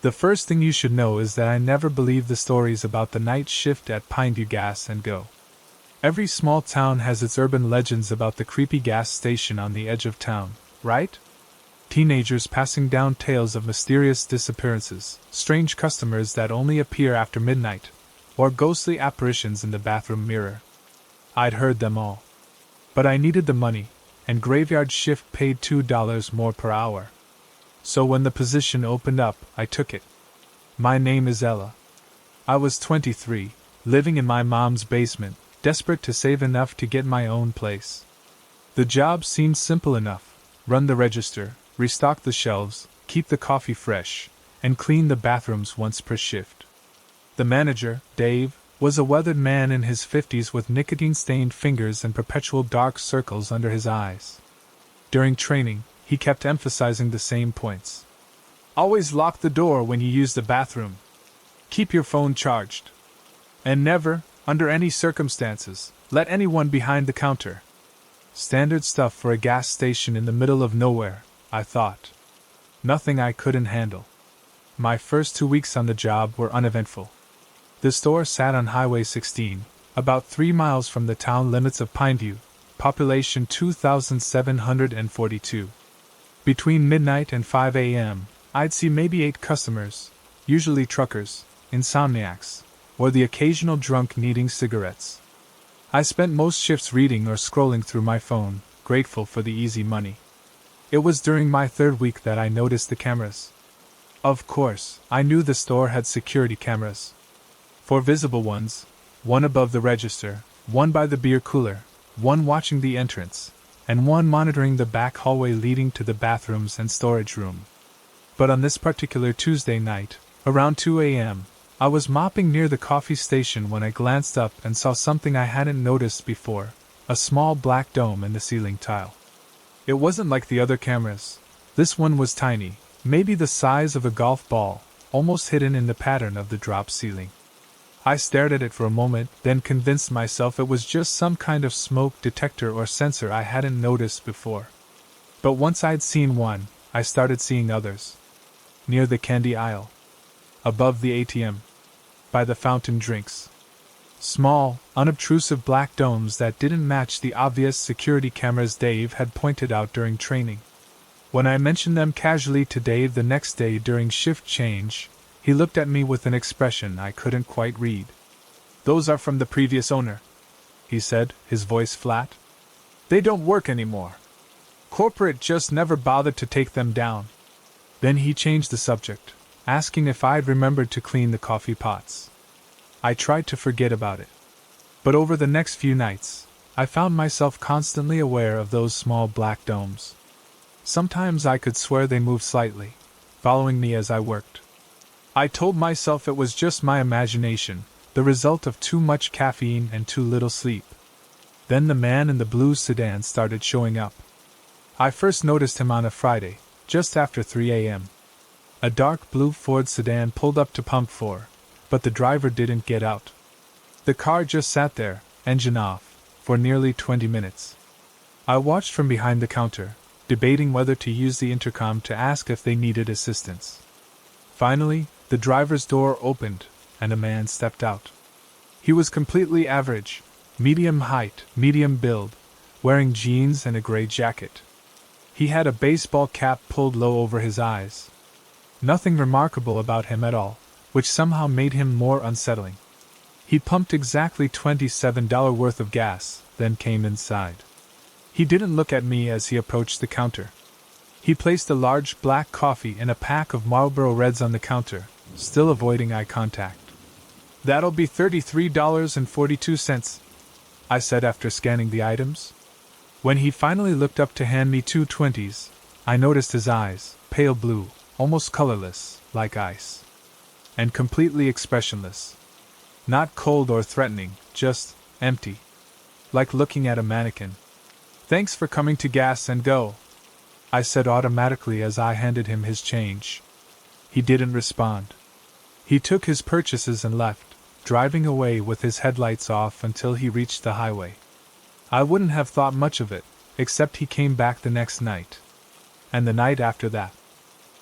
The first thing you should know is that I never believed the stories about the night shift at Pineview Gas and Go. Every small town has its urban legends about the creepy gas station on the edge of town, right? Teenagers passing down tales of mysterious disappearances, strange customers that only appear after midnight, or ghostly apparitions in the bathroom mirror. I'd heard them all. But I needed the money, and graveyard shift paid $2 more per hour. So when the position opened up, I took it. My name is Ella. I was 23, living in my mom's basement, desperate to save enough to get my own place. The job seemed simple enough: run the register, restock the shelves, keep the coffee fresh, and clean the bathrooms once per shift. The manager, Dave, was a weathered man in his 50s with nicotine-stained fingers and perpetual dark circles under his eyes. During training, he kept emphasizing the same points. Always lock the door when you use the bathroom. Keep your phone charged. And never, under any circumstances, let anyone behind the counter. Standard stuff for a gas station in the middle of nowhere, I thought. Nothing I couldn't handle. My first 2 weeks on the job were uneventful. The store sat on Highway 16, about 3 miles from the town limits of Pineview, population 2,742. Between midnight and 5 a.m., I'd see maybe 8 customers, usually truckers, insomniacs, or the occasional drunk needing cigarettes. I spent most shifts reading or scrolling through my phone, grateful for the easy money. It was during my 3rd week that I noticed the cameras. Of course, I knew the store had security cameras. 4 visible ones, one above the register, one by the beer cooler, one watching the entrance, and one monitoring the back hallway leading to the bathrooms and storage room. But on this particular Tuesday night, around 2 a.m., I was mopping near the coffee station when I glanced up and saw something I hadn't noticed before: a small black dome in the ceiling tile. It wasn't like the other cameras. This one was tiny, maybe the size of a golf ball, almost hidden in the pattern of the drop ceiling. I stared at it for a moment, then convinced myself it was just some kind of smoke detector or sensor I hadn't noticed before. But once I'd seen one, I started seeing others. Near the candy aisle. Above the ATM. By the fountain drinks. Small, unobtrusive black domes that didn't match the obvious security cameras Dave had pointed out during training. When I mentioned them casually to Dave the next day during shift change, he looked at me with an expression I couldn't quite read. "Those are from the previous owner," he said, his voice flat. "They don't work anymore. Corporate just never bothered to take them down." Then he changed the subject, asking if I'd remembered to clean the coffee pots. I tried to forget about it. But over the next few nights, I found myself constantly aware of those small black domes. Sometimes I could swear they moved slightly, following me as I worked. I told myself it was just my imagination, the result of too much caffeine and too little sleep. Then the man in the blue sedan started showing up. I first noticed him on a Friday, just after 3 a.m. A dark blue Ford sedan pulled up to pump 4, but the driver didn't get out. The car just sat there, engine off, for nearly 20 minutes. I watched from behind the counter, debating whether to use the intercom to ask if they needed assistance. Finally, the driver's door opened, and a man stepped out. He was completely average, medium height, medium build, wearing jeans and a gray jacket. He had a baseball cap pulled low over his eyes. Nothing remarkable about him at all, which somehow made him more unsettling. He pumped exactly $27 worth of gas, then came inside. He didn't look at me as he approached the counter. He placed a large black coffee and a pack of Marlboro Reds on the counter, still avoiding eye contact. "That'll be $33.42, I said after scanning the items. When he finally looked up to hand me 2 20s, I noticed his eyes, pale blue, almost colorless, like ice. And completely expressionless. Not cold or threatening, just empty. Like looking at a mannequin. "Thanks for coming to Gas and Go," I said automatically as I handed him his change. He didn't respond. He took his purchases and left, driving away with his headlights off until he reached the highway. I wouldn't have thought much of it, except he came back the next night. And the night after that.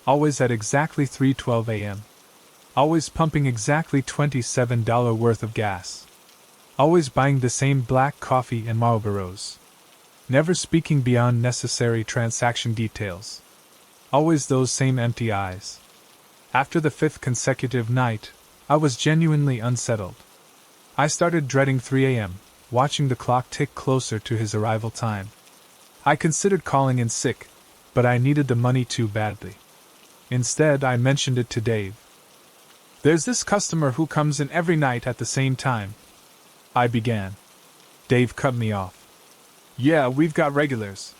always at exactly 3:12 a.m., always pumping exactly $27 worth of gas, always buying the same black coffee and Marlboros, never speaking beyond necessary transaction details, always those same empty eyes. After the 5th consecutive night, I was genuinely unsettled. I started dreading 3 a.m., watching the clock tick closer to his arrival time. I considered calling in sick, but I needed the money too badly. Instead, I mentioned it to Dave. "There's this customer who comes in every night at the same time," I began. Dave cut me off. "Yeah, we've got regulars.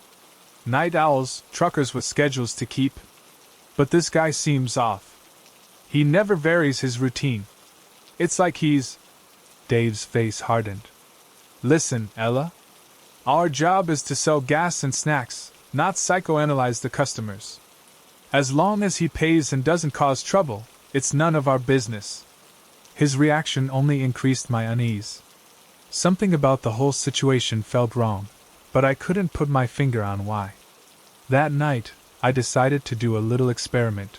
Night owls, truckers with schedules to keep. But this guy seems off. He never varies his routine. It's like he's—" Dave's face hardened. "Listen, Ella. Our job is to sell gas and snacks, not psychoanalyze the customers. As long as he pays and doesn't cause trouble, it's none of our business." His reaction only increased my unease. Something about the whole situation felt wrong, but I couldn't put my finger on why. That night, I decided to do a little experiment.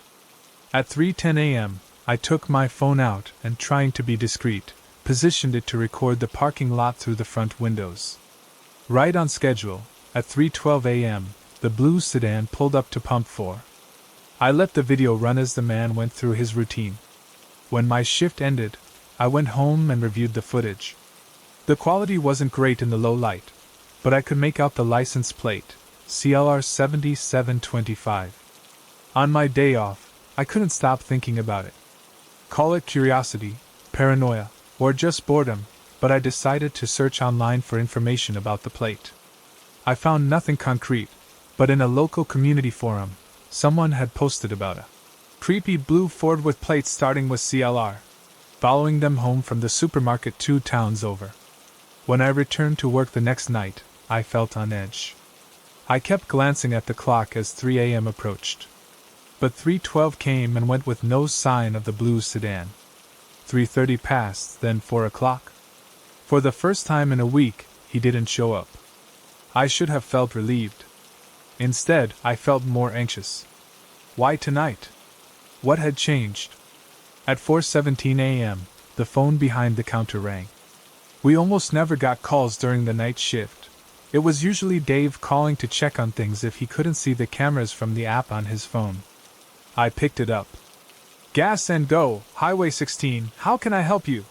At 3:10 a.m., I took my phone out and, trying to be discreet, positioned it to record the parking lot through the front windows. Right on schedule, at 3:12 a.m., the blue sedan pulled up to pump 4. I let the video run as the man went through his routine. When my shift ended, I went home and reviewed the footage. The quality wasn't great in the low light, but I could make out the license plate, CLR 7725. On my day off, I couldn't stop thinking about it. Call it curiosity, paranoia, or just boredom, but I decided to search online for information about the plate. I found nothing concrete, but in a local community forum, someone had posted about a creepy blue Ford with plates starting with CLR, following them home from the supermarket 2 towns over. When I returned to work the next night, I felt on edge. I kept glancing at the clock as 3 a.m. approached. But 3:12 came and went with no sign of the blue sedan. 3:30 passed, then 4 o'clock. For the first time in a week, he didn't show up. I should have felt relieved. Instead, I felt more anxious. Why tonight? What had changed? At 4:17 a.m., the phone behind the counter rang. We almost never got calls during the night shift. It was usually Dave calling to check on things if he couldn't see the cameras from the app on his phone. I picked it up. "Gas and Go, Highway 16, how can I help you?"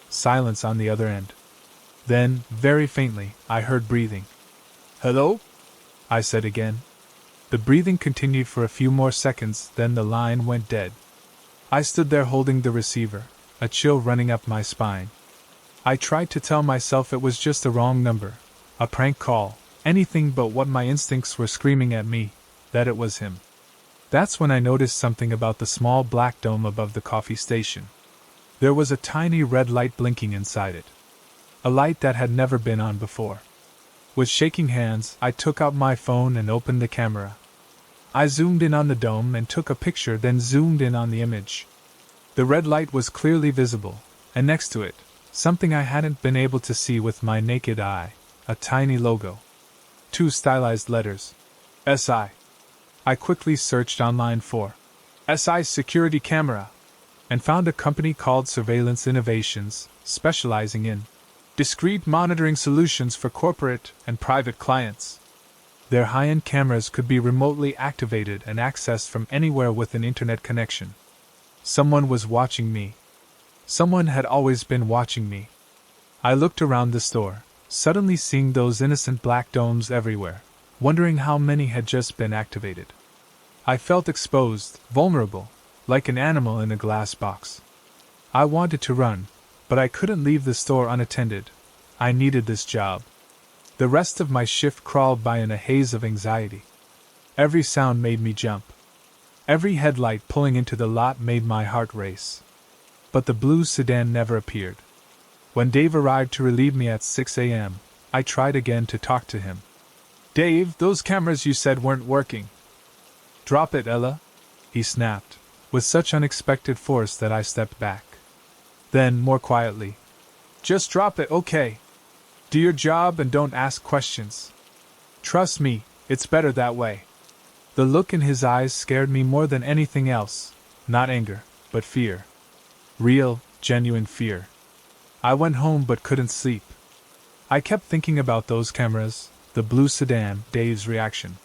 Silence on the other end. Then, very faintly, I heard breathing. "Hello?" I said again. The breathing continued for a few more seconds, then the line went dead. I stood there holding the receiver, a chill running up my spine. I tried to tell myself it was just a wrong number, a prank call, anything but what my instincts were screaming at me, that it was him. That's when I noticed something about the small black dome above the coffee station. There was a tiny red light blinking inside it. A light that had never been on before. With shaking hands, I took out my phone and opened the camera. I zoomed in on the dome and took a picture, then zoomed in on the image. The red light was clearly visible, and next to it, something I hadn't been able to see with my naked eye, a tiny logo. 2 stylized letters. SI. I quickly searched online for SI security camera, and found a company called Surveillance Innovations, specializing in discrete monitoring solutions for corporate and private clients. Their high-end cameras could be remotely activated and accessed from anywhere with an internet connection. Someone was watching me. Someone had always been watching me. I looked around the store, suddenly seeing those innocent black domes everywhere, wondering how many had just been activated. I felt exposed, vulnerable, like an animal in a glass box. I wanted to run, but I couldn't leave the store unattended. I needed this job. The rest of my shift crawled by in a haze of anxiety. Every sound made me jump. Every headlight pulling into the lot made my heart race. But the blue sedan never appeared. When Dave arrived to relieve me at 6 a.m., I tried again to talk to him. "Dave, those cameras you said weren't working." "Drop it, Ella," he snapped, with such unexpected force that I stepped back. Then, more quietly, "Just drop it, okay? Do your job and don't ask questions. Trust me, it's better that way." The look in his eyes scared me more than anything else, not anger, but fear. Real, genuine fear. I went home but couldn't sleep. I kept thinking about those cameras, the blue sedan, Dave's reaction.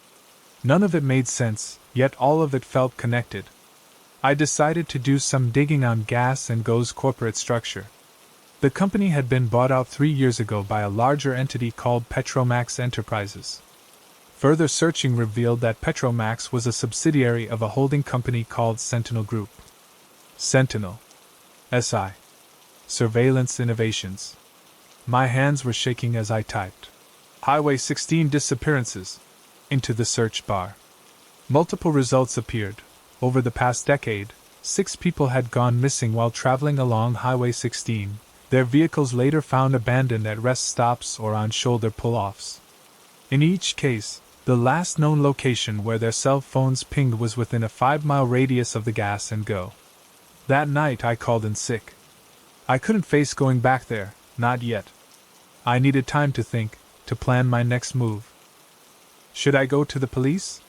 None of it made sense, yet all of it felt connected. I decided to do some digging on Gas and Go's corporate structure. The company had been bought out 3 years ago by a larger entity called Petromax Enterprises. Further searching revealed that Petromax was a subsidiary of a holding company called Sentinel Group. Sentinel. SI. Surveillance Innovations. My hands were shaking as I typed Highway 16 disappearances into the search bar. Multiple results appeared. Over the past decade, 6 people had gone missing while traveling along Highway 16, their vehicles later found abandoned at rest stops or on shoulder pull-offs. In each case, the last known location where their cell phones pinged was within a 5-mile radius of the Gas and Go. That night I called in sick. I couldn't face going back there, not yet. I needed time to think, to plan my next move. Should I go to the police?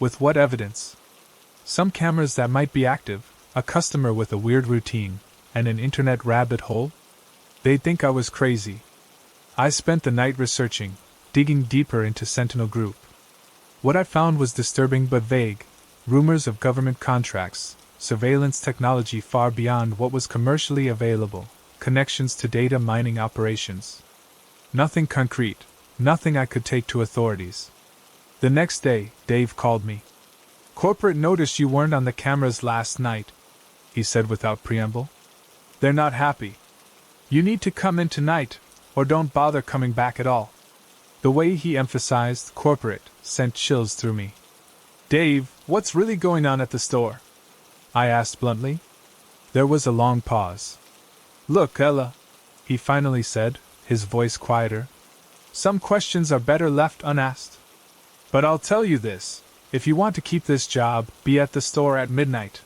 With what evidence? Some cameras that might be active, a customer with a weird routine, and an internet rabbit hole? They'd think I was crazy. I spent the night researching, digging deeper into Sentinel Group. What I found was disturbing but vague: rumors of government contracts, surveillance technology far beyond what was commercially available, connections to data mining operations. Nothing concrete, nothing I could take to authorities. The next day, Dave called me. "Corporate noticed you weren't on the cameras last night," he said without preamble. "They're not happy. You need to come in tonight, or don't bother coming back at all." The way he emphasized corporate sent chills through me. "Dave, what's really going on at the store?" I asked bluntly. There was a long pause. "Look, Ella," he finally said, his voice quieter. "Some questions are better left unasked. But I'll tell you this, if you want to keep this job, be at the store at midnight.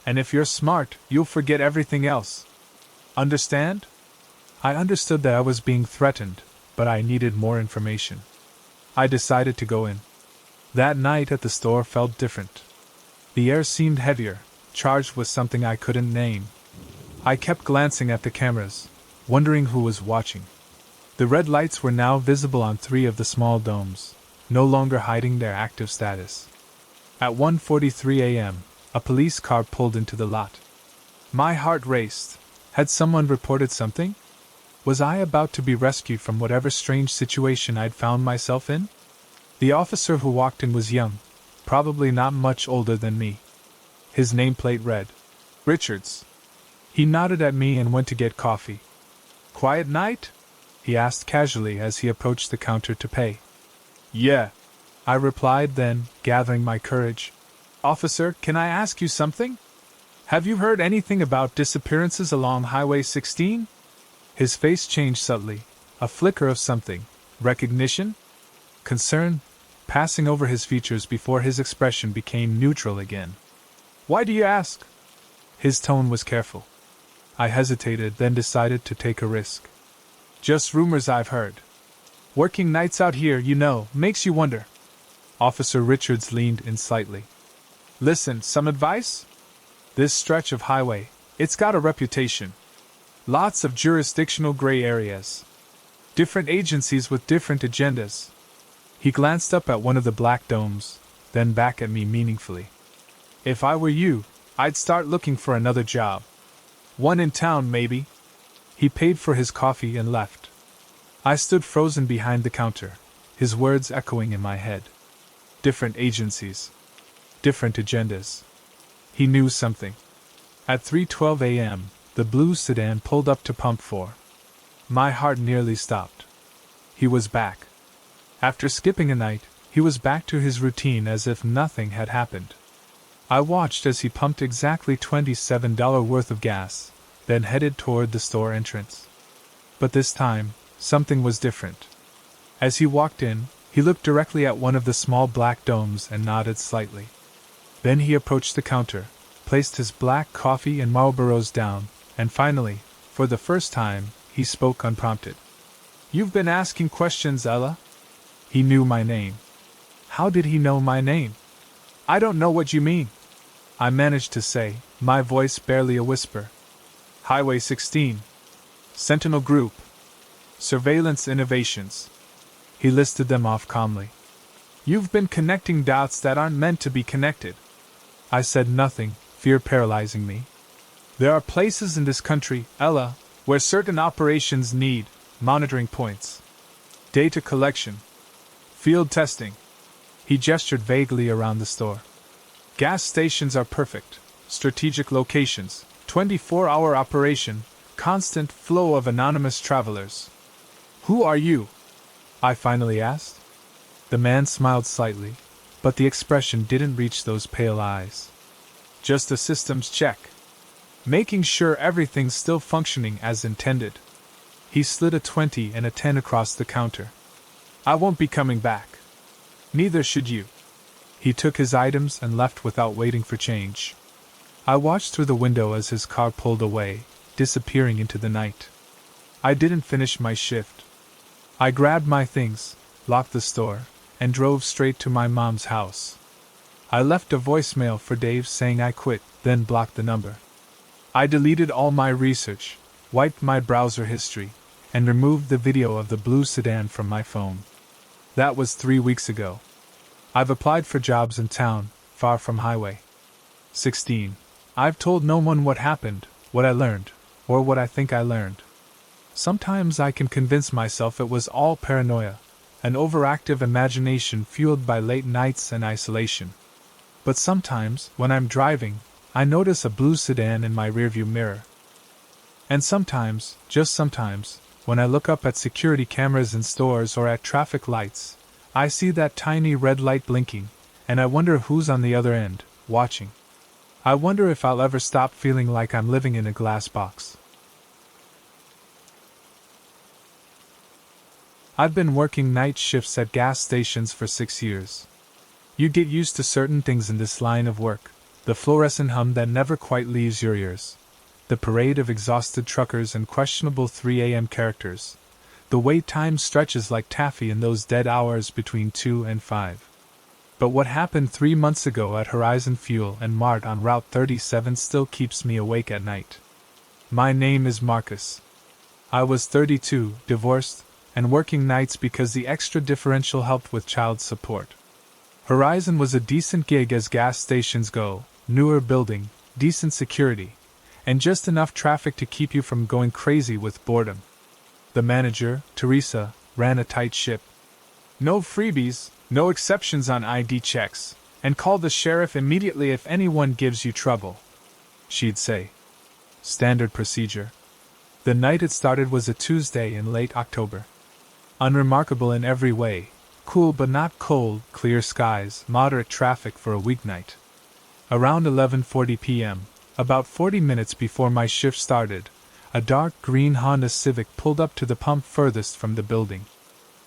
And if you're smart, you'll forget everything else. Understand?" I understood that I was being threatened, but I needed more information. I decided to go in. That night at the store felt different. The air seemed heavier, charged with something I couldn't name. I kept glancing at the cameras, wondering who was watching. The red lights were now visible on 3 of the small domes, no longer hiding their active status. At 1:43 a.m., a police car pulled into the lot. My heart raced. Had someone reported something? Was I about to be rescued from whatever strange situation I'd found myself in? The officer who walked in was young, probably not much older than me. His nameplate read, "Richards." He nodded at me and went to get coffee. "Quiet night?" he asked casually as he approached the counter to pay. "Yeah," I replied, then, gathering my courage, "Officer, can I ask you something? Have you heard anything about disappearances along Highway 16? His face changed subtly, a flicker of something, recognition? Concern, passing over his features before his expression became neutral again. "Why do you ask?" His tone was careful. I hesitated, then decided to take a risk. "Just rumors I've heard. Working nights out here, makes you wonder." Officer Richards leaned in slightly. "Listen, some advice? This stretch of highway, it's got a reputation. Lots of jurisdictional gray areas. Different agencies with different agendas." He glanced up at one of the black domes, then back at me meaningfully. "If I were you, I'd start looking for another job. One in town, maybe." He paid for his coffee and left. I stood frozen behind the counter, his words echoing in my head. Different agencies. Different agendas. He knew something. At 3:12 a.m., the blue sedan pulled up to pump 4. My heart nearly stopped. He was back. After skipping a night, he was back to his routine as if nothing had happened. I watched as he pumped exactly $27 worth of gas, then headed toward the store entrance. But this time, something was different. As he walked in, he looked directly at one of the small black domes and nodded slightly. Then he approached the counter, placed his black coffee and Marlboros down, and finally, for the first time, he spoke unprompted. "You've been asking questions, Ella?" He knew my name. How did he know my name? I don't know what you mean, I managed to say, my voice barely a whisper. Highway 16. Sentinel Group. Surveillance Innovations. He listed them off calmly. You've been connecting dots that aren't meant to be connected. I said nothing, fear paralyzing me. There are places in this country, Ella, where certain operations need monitoring points, data collection, field testing. He gestured vaguely around the store. Gas stations are perfect, strategic locations, 24-hour operation, constant flow of anonymous travelers. Who are you? I finally asked. The man smiled slightly, but the expression didn't reach those pale eyes. Just a systems check. Making sure everything's still functioning as intended. He slid a 20 and a 10 across the counter. I won't be coming back. Neither should you. He took his items and left without waiting for change. I watched through the window as his car pulled away, disappearing into the night. I didn't finish my shift. I grabbed my things, locked the store, and drove straight to my mom's house. I left a voicemail for Dave saying I quit, then blocked the number. I deleted all my research, wiped my browser history, and removed the video of the blue sedan from my phone. That was 3 weeks ago. I've applied for jobs in town, far from Highway 16. I've told no one what happened, what I learned, or what I think I learned. Sometimes I can convince myself it was all paranoia, an overactive imagination fueled by late nights and isolation. But sometimes, when I'm driving, I notice a blue sedan in my rearview mirror. And sometimes, just sometimes, when I look up at security cameras in stores or at traffic lights, I see that tiny red light blinking, and I wonder who's on the other end, watching. I wonder if I'll ever stop feeling like I'm living in a glass box. I've been working night shifts at gas stations for 6 years. You get used to certain things in this line of work, the fluorescent hum that never quite leaves your ears, the parade of exhausted truckers and questionable 3 a.m. characters, the way time stretches like taffy in those dead hours between 2 and 5. But what happened 3 months ago at Horizon Fuel and Mart on Route 37 still keeps me awake at night. My name is Marcus. I was 32, divorced, and working nights because the extra differential helped with child support. Horizon was a decent gig as gas stations go, newer building, decent security, and just enough traffic to keep you from going crazy with boredom. The manager, Teresa, ran a tight ship. No freebies, no exceptions on ID checks, and call the sheriff immediately if anyone gives you trouble, she'd say. Standard procedure. The night it started was a Tuesday in late October. Unremarkable in every way, cool but not cold, clear skies, moderate traffic for a weeknight. Around 11:40 p.m., about 40 minutes before my shift started, a dark green Honda Civic pulled up to the pump furthest from the building.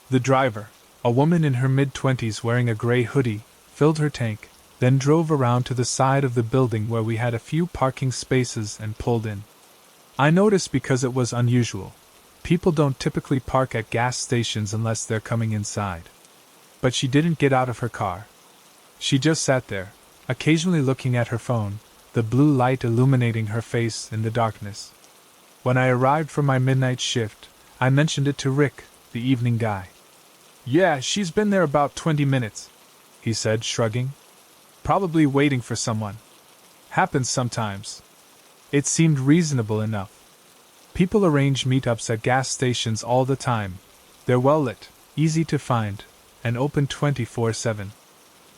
The driver, a woman in her mid-20s wearing a gray hoodie, filled her tank, then drove around to the side of the building where we had a few parking spaces and pulled in. I noticed because it was unusual. People don't typically park at gas stations unless they're coming inside. But she didn't get out of her car. She just sat there, occasionally looking at her phone, the blue light illuminating her face in the darkness. When I arrived for my midnight shift, I mentioned it to Rick, the evening guy. Yeah, she's been there about 20 minutes, he said, shrugging. Probably waiting for someone. Happens sometimes. It seemed reasonable enough. People arrange meetups at gas stations all the time. They're well lit, easy to find, and open 24/7.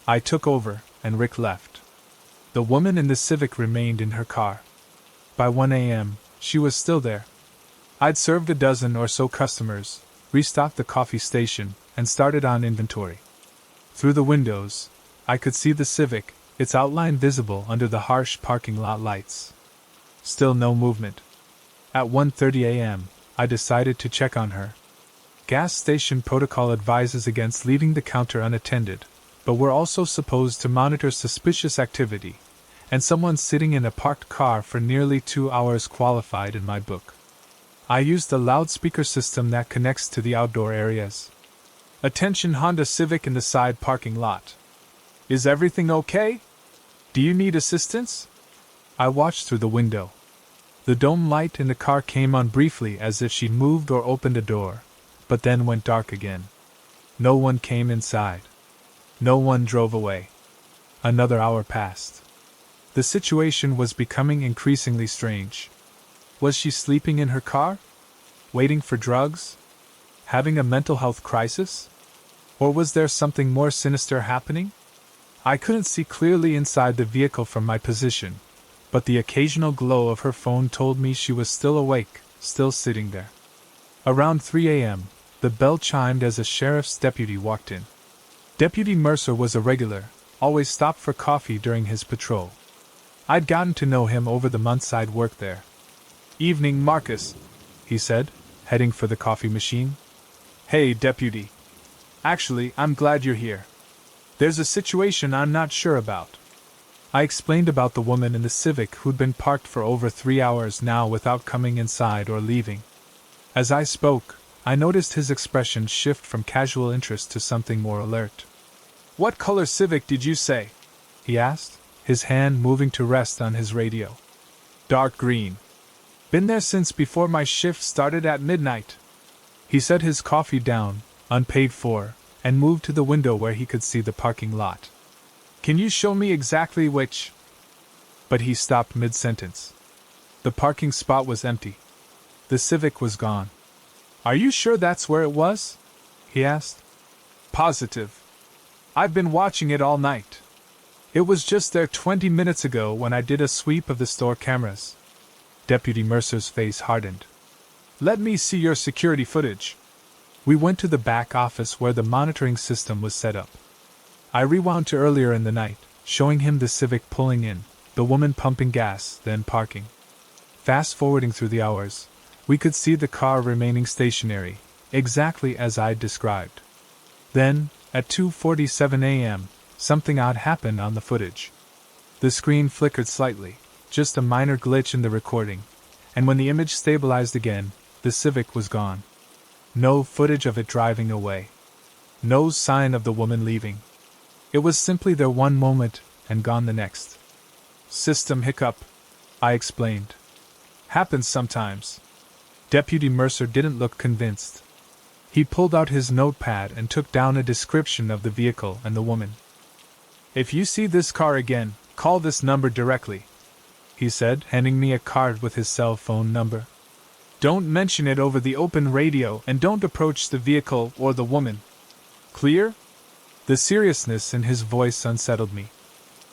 I took over, and Rick left. The woman in the Civic remained in her car. By 1 a.m., she was still there. I'd served a dozen or so customers, restocked the coffee station, and started on inventory. Through the windows, I could see the Civic, its outline visible under the harsh parking lot lights. Still no movement. At 1:30 a.m., I decided to check on her. Gas station protocol advises against leaving the counter unattended, but we're also supposed to monitor suspicious activity, and someone sitting in a parked car for nearly 2 hours qualified in my book. I used the loudspeaker system that connects to the outdoor areas. Attention, Honda Civic in the side parking lot. Is everything okay? Do you need assistance? I watched through the window. The dome light in the car came on briefly as if she moved or opened a door, but then went dark again. No one came inside. No one drove away. Another hour passed. The situation was becoming increasingly strange. Was she sleeping in her car? Waiting for drugs? Having a mental health crisis? Or was there something more sinister happening? I couldn't see clearly inside the vehicle from my position, but the occasional glow of her phone told me she was still awake, still sitting there. Around 3 a.m., the bell chimed as a sheriff's deputy walked in. Deputy Mercer was a regular, always stopped for coffee during his patrol. I'd gotten to know him over the months I'd worked there. "Evening, Marcus," he said, heading for the coffee machine. "Hey, Deputy. Actually, I'm glad you're here. There's a situation I'm not sure about." I explained about the woman in the Civic who'd been parked for over 3 hours now without coming inside or leaving. As I spoke, I noticed his expression shift from casual interest to something more alert. "What color Civic did you say?" he asked, his hand moving to rest on his radio. "Dark green. Been there since before my shift started at midnight." He set his coffee down, unpaid for, and moved to the window where he could see the parking lot. "Can you show me exactly which?" But he stopped mid-sentence. The parking spot was empty. The Civic was gone. "Are you sure that's where it was?" he asked. "Positive. I've been watching it all night. It was just there 20 minutes ago when I did a sweep of the store cameras." Deputy Mercer's face hardened. "Let me see your security footage." We went to the back office where the monitoring system was set up. I rewound to earlier in the night, showing him the Civic pulling in, the woman pumping gas, then parking. Fast-forwarding through the hours, we could see the car remaining stationary, exactly as I'd described. Then, at 2:47 a.m., something odd happened on the footage. The screen flickered slightly, just a minor glitch in the recording, and when the image stabilized again, the Civic was gone. No footage of it driving away. No sign of the woman leaving. It was simply there one moment, and gone the next. "System hiccup," I explained. "Happens sometimes." Deputy Mercer didn't look convinced. He pulled out his notepad and took down a description of the vehicle and the woman. "If you see this car again, call this number directly," he said, handing me a card with his cell phone number. "Don't mention it over the open radio and don't approach the vehicle or the woman. Clear?" The seriousness in his voice unsettled me.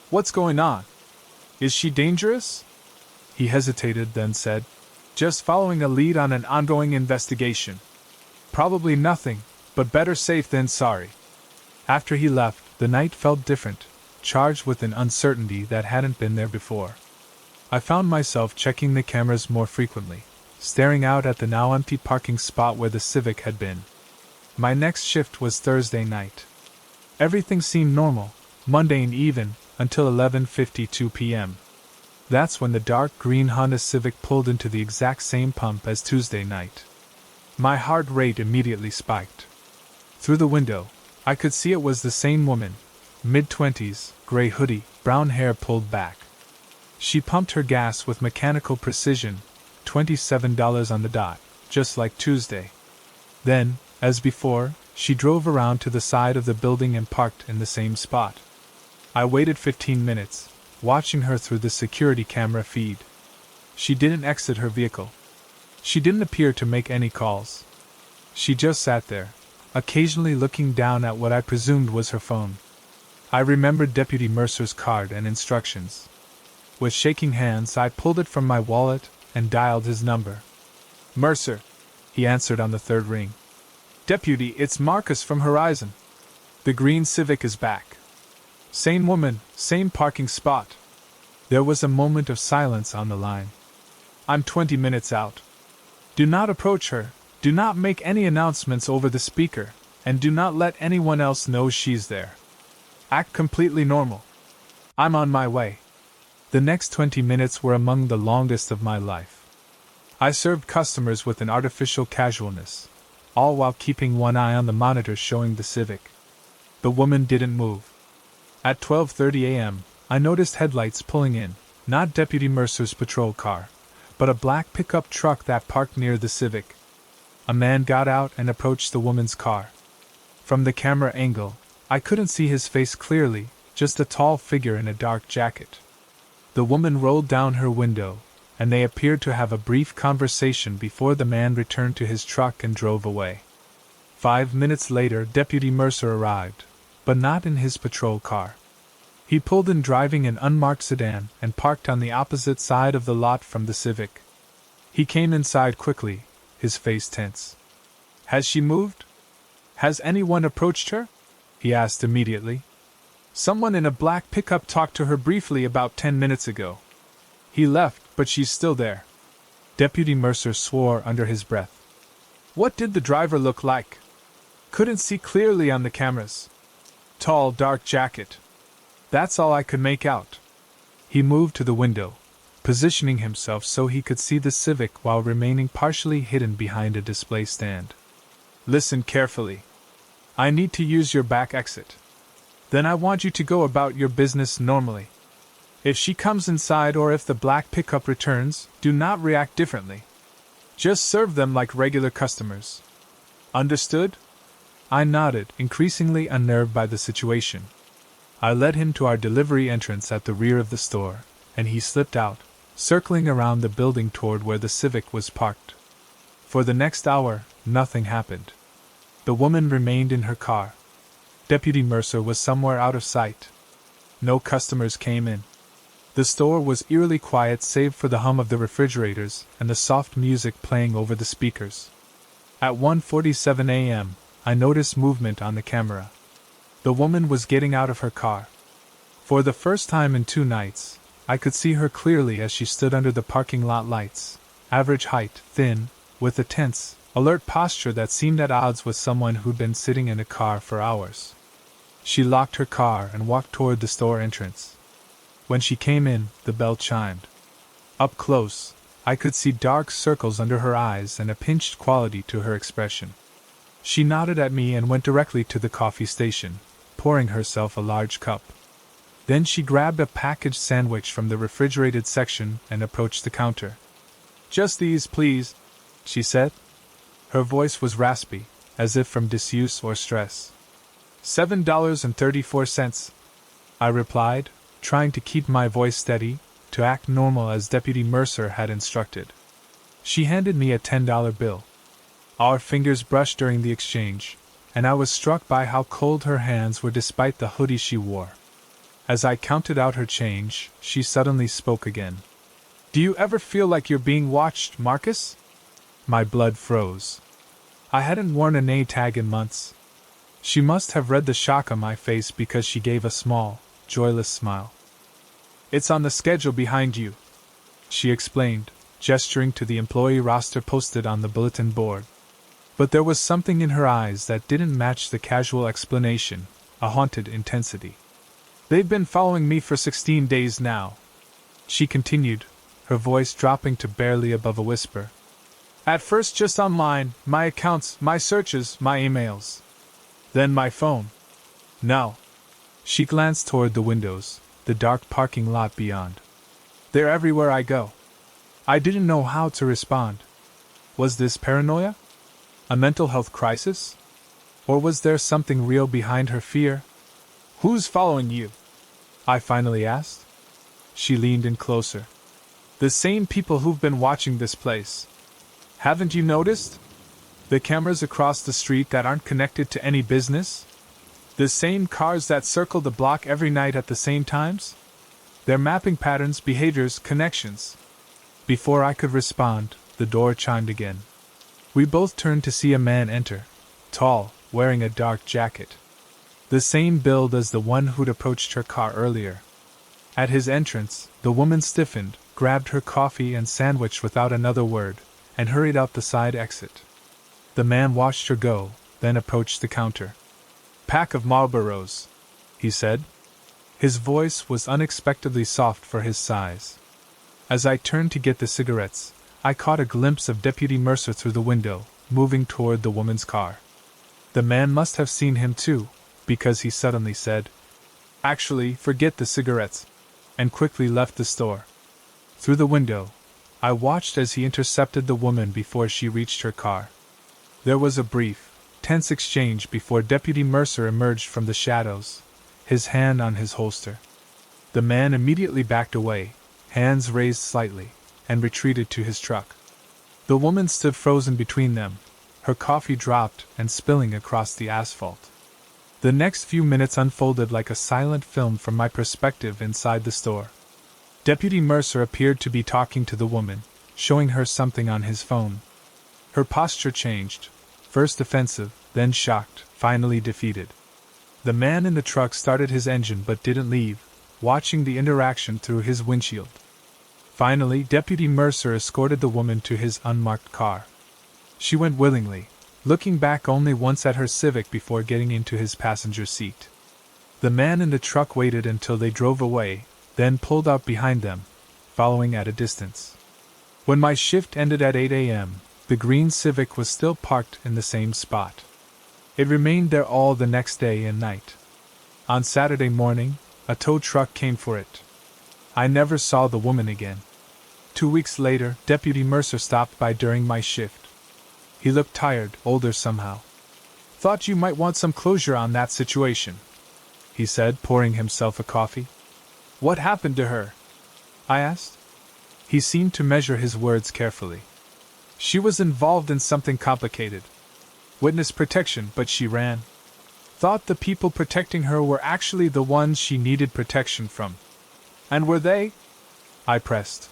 "What's going on? Is she dangerous?" He hesitated, then said, "Just following a lead on an ongoing investigation. Probably nothing, but better safe than sorry." After he left, the night felt different, charged with an uncertainty that hadn't been there before. I found myself checking the cameras more frequently, staring out at the now empty parking spot where the Civic had been. My next shift was Thursday night. Everything seemed normal, mundane even, until 11:52 p.m. That's when the dark green Honda Civic pulled into the exact same pump as Tuesday night. My heart rate immediately spiked. Through the window, I could see it was the same woman, mid-20s, gray hoodie, brown hair pulled back. She pumped her gas with mechanical precision, $27 on the dot, just like Tuesday. Then, as before, she drove around to the side of the building and parked in the same spot. I waited 15 minutes, watching her through the security camera feed. She didn't exit her vehicle. She didn't appear to make any calls. She just sat there, occasionally looking down at what I presumed was her phone. I remembered Deputy Mercer's card and instructions. With shaking hands, I pulled it from my wallet and dialed his number. "Mercer," he answered on the third ring. "Deputy, it's Marcus from Horizon. The green Civic is back. Same woman, same parking spot." There was a moment of silence on the line. "I'm 20 minutes out. Do not approach her, do not make any announcements over the speaker, and do not let anyone else know she's there. Act completely normal. I'm on my way." The next 20 minutes were among the longest of my life. I served customers with an artificial casualness, all while keeping one eye on the monitor showing the Civic. The woman didn't move. At 12:30 a.m., I noticed headlights pulling in, not Deputy Mercer's patrol car, but a black pickup truck that parked near the Civic. A man got out and approached the woman's car. From the camera angle, I couldn't see his face clearly, just a tall figure in a dark jacket. The woman rolled down her window, and they appeared to have a brief conversation before the man returned to his truck and drove away. 5 minutes later, Deputy Mercer arrived, but not in his patrol car. He pulled in driving an unmarked sedan and parked on the opposite side of the lot from the Civic. He came inside quickly, his face tense. "Has she moved? Has anyone approached her?" he asked immediately. "Someone in a black pickup talked to her briefly about 10 minutes ago. He left, but she's still there." Deputy Mercer swore under his breath. "What did the driver look like?" "Couldn't see clearly on the cameras. Tall, dark jacket. That's all I could make out." He moved to the window, positioning himself so he could see the Civic while remaining partially hidden behind a display stand. "Listen carefully. I need to use your back exit. Then I want you to go about your business normally. If she comes inside or if the black pickup returns, do not react differently. Just serve them like regular customers. Understood?" I nodded, increasingly unnerved by the situation. I led him to our delivery entrance at the rear of the store, and he slipped out, circling around the building toward where the Civic was parked. For the next hour, nothing happened. The woman remained in her car. Deputy Mercer was somewhere out of sight. No customers came in. The store was eerily quiet save for the hum of the refrigerators and the soft music playing over the speakers. At 1:47 a.m., I noticed movement on the camera. The woman was getting out of her car. For the first time in 2 nights, I could see her clearly as she stood under the parking lot lights, average height, thin, with a tense, alert posture that seemed at odds with someone who'd been sitting in a car for hours. She locked her car and walked toward the store entrance. When she came in, the bell chimed. Up close, I could see dark circles under her eyes and a pinched quality to her expression. She nodded at me and went directly to the coffee station, pouring herself a large cup. Then she grabbed a packaged sandwich from the refrigerated section and approached the counter. "Just these, please," she said. Her voice was raspy, as if from disuse or stress. $7.34, I replied, trying to keep my voice steady, to act normal as Deputy Mercer had instructed. She handed me a $10 bill. Our fingers brushed during the exchange, and I was struck by how cold her hands were despite the hoodie she wore. As I counted out her change, she suddenly spoke again. "Do you ever feel like you're being watched, Marcus?" My blood froze. I hadn't worn an A tag in months. She must have read the shock on my face because she gave a small, joyless smile. "It's on the schedule behind you," she explained, gesturing to the employee roster posted on the bulletin board. But there was something in her eyes that didn't match the casual explanation, a haunted intensity. "They've been following me for 16 days now," she continued, her voice dropping to barely above a whisper. "At first just online, my accounts, my searches, my emails. Then my phone. Now." She glanced toward the windows, the dark parking lot beyond. "They're everywhere I go." I didn't know how to respond. Was this paranoia? A mental health crisis? Or was there something real behind her fear? "Who's following you?" I finally asked. She leaned in closer. "The same people who've been watching this place. Haven't you noticed? The cameras across the street that aren't connected to any business? The same cars that circle the block every night at the same times? They're mapping patterns, behaviors, connections." Before I could respond, the door chimed again. We both turned to see a man enter, tall, wearing a dark jacket. The same build as the one who'd approached her car earlier. At his entrance, the woman stiffened, grabbed her coffee and sandwich without another word, and hurried out the side exit. The man watched her go, then approached the counter. "Pack of Marlboros," he said. His voice was unexpectedly soft for his size. As I turned to get the cigarettes, I caught a glimpse of Deputy Mercer through the window, moving toward the woman's car. The man must have seen him too, because he suddenly said, Actually, forget the cigarettes. And quickly left the store. Through the window, I watched as he intercepted the woman before she reached her car. There was a brief, tense exchange before Deputy Mercer emerged from the shadows, his hand on his holster. The man immediately backed away, hands raised slightly, and retreated to his truck. The woman stood frozen between them, her coffee dropped and spilling across the asphalt. The next few minutes unfolded like a silent film from my perspective inside the store. Deputy Mercer appeared to be talking to the woman, showing her something on his phone. Her posture changed, first defensive, then shocked, finally defeated. The man in the truck started his engine but didn't leave, watching the interaction through his windshield. Finally, Deputy Mercer escorted the woman to his unmarked car. She went willingly, looking back only once at her Civic before getting into his passenger seat. The man in the truck waited until they drove away, then pulled up behind them, following at a distance. When my shift ended at 8 a.m., the green Civic was still parked in the same spot. It remained there all the next day and night. On Saturday morning, a tow truck came for it. I never saw the woman again. 2 weeks later, Deputy Mercer stopped by during my shift. He looked tired, older somehow. "Thought you might want some closure on that situation," he said, pouring himself a coffee. "What happened to her?" I asked. He seemed to measure his words carefully. "She was involved in something complicated. Witness protection, but she ran. Thought the people protecting her were actually the ones she needed protection from." "And were they?" I pressed.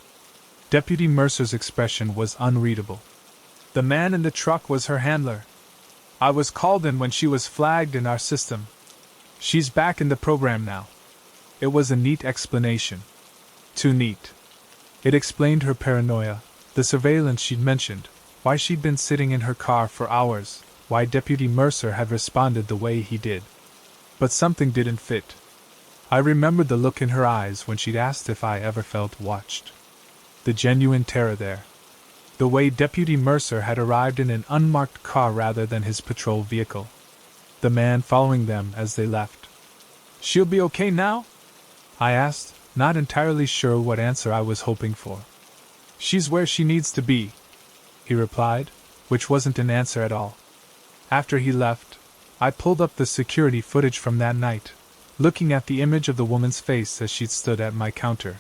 Deputy Mercer's expression was unreadable. "The man in the truck was her handler. I was called in when she was flagged in our system. She's back in the program now." It was a neat explanation. Too neat. It explained her paranoia, the surveillance she'd mentioned, why she'd been sitting in her car for hours, why Deputy Mercer had responded the way he did. But something didn't fit. I remembered the look in her eyes when she'd asked if I ever felt watched. The genuine terror there. The way Deputy Mercer had arrived in an unmarked car rather than his patrol vehicle. The man following them as they left. "She'll be okay now?" I asked, not entirely sure what answer I was hoping for. "She's where she needs to be," he replied, which wasn't an answer at all. After he left, I pulled up the security footage from that night, looking at the image of the woman's face as she'd stood at my counter.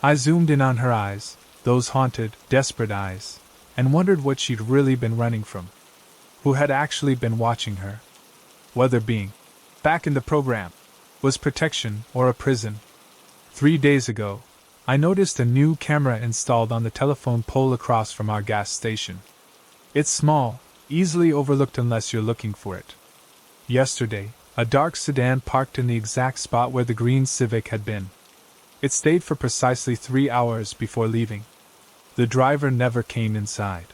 I zoomed in on her eyes, those haunted, desperate eyes, and wondered what she'd really been running from. Who had actually been watching her? Whether being back in the program was protection or a prison. 3 days ago, I noticed a new camera installed on the telephone pole across from our gas station. It's small, easily overlooked unless you're looking for it. Yesterday, a dark sedan parked in the exact spot where the green Civic had been. It stayed for precisely 3 hours before leaving. The driver never came inside.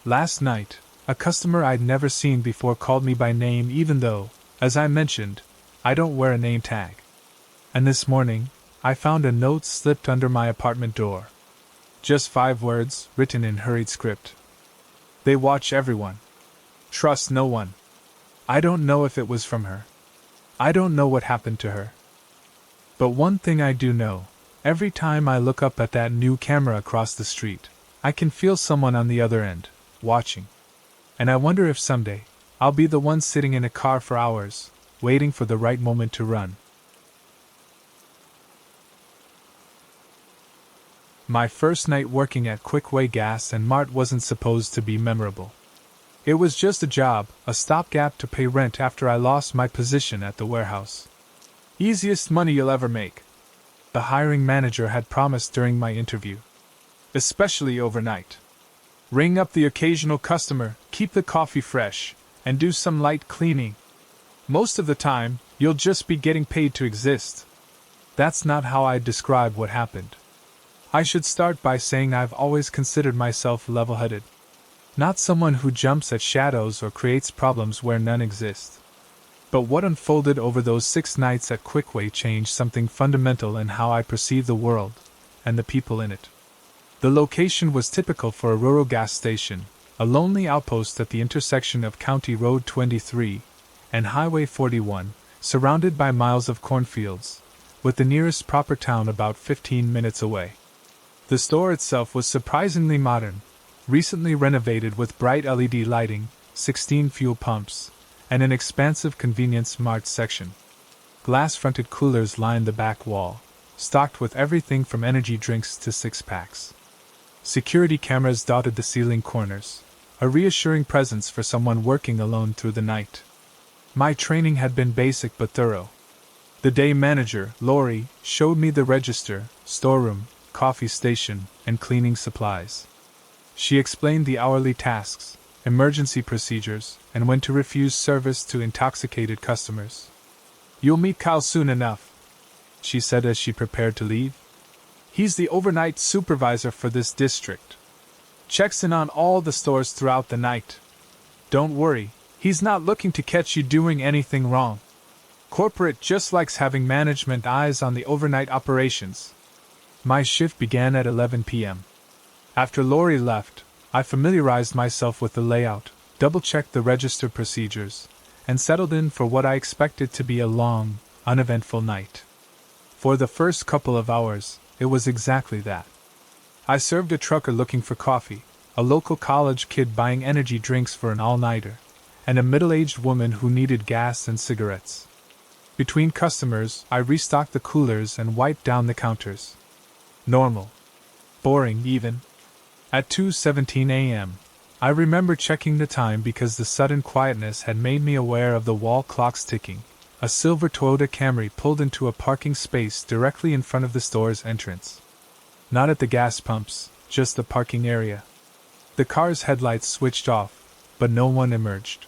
Last night, a customer I'd never seen before called me by name even though, as I mentioned, I don't wear a name tag. And this morning, I found a note slipped under my apartment door. Just 5 words, written in hurried script. "They watch everyone. Trust no one." I don't know if it was from her. I don't know what happened to her. But one thing I do know, every time I look up at that new camera across the street, I can feel someone on the other end, watching. And I wonder if someday, I'll be the one sitting in a car for hours, waiting for the right moment to run. My first night working at Quickway Gas and Mart wasn't supposed to be memorable. It was just a job, a stopgap to pay rent after I lost my position at the warehouse. Easiest money you'll ever make, the hiring manager had promised during my interview. Especially overnight. Ring up the occasional customer, keep the coffee fresh, and do some light cleaning. Most of the time, you'll just be getting paid to exist. That's not how I'd describe what happened. I should start by saying I've always considered myself level-headed. Not someone who jumps at shadows or creates problems where none exist. But what unfolded over those 6 nights at Quickway changed something fundamental in how I perceive the world, and the people in it. The location was typical for a rural gas station, a lonely outpost at the intersection of County Road 23 and Highway 41, surrounded by miles of cornfields, with the nearest proper town about 15 minutes away. The store itself was surprisingly modern, recently renovated with bright LED lighting, 16 fuel pumps, and an expansive convenience mart section. Glass-fronted coolers lined the back wall, stocked with everything from energy drinks to six-packs. Security cameras dotted the ceiling corners, a reassuring presence for someone working alone through the night. My training had been basic but thorough. The day manager, Lori, showed me the register, storeroom, coffee station, and cleaning supplies. She explained the hourly tasks, emergency procedures, and when to refuse service to intoxicated customers. "You'll meet Kyle soon enough," she said as she prepared to leave. "He's the overnight supervisor for this district. Checks in on all the stores throughout the night. Don't worry, he's not looking to catch you doing anything wrong. Corporate just likes having management eyes on the overnight operations." My shift began at 11 p.m. After Lori left, I familiarized myself with the layout, double-checked the register procedures, and settled in for what I expected to be a long, uneventful night. For the first couple of hours, it was exactly that. I served a trucker looking for coffee, a local college kid buying energy drinks for an all-nighter, and a middle-aged woman who needed gas and cigarettes. Between customers, I restocked the coolers and wiped down the counters. Normal. Boring, even. At 2:17 a.m., I remember checking the time because the sudden quietness had made me aware of the wall clocks ticking. A silver Toyota Camry pulled into a parking space directly in front of the store's entrance. Not at the gas pumps, just the parking area. The car's headlights switched off, but no one emerged.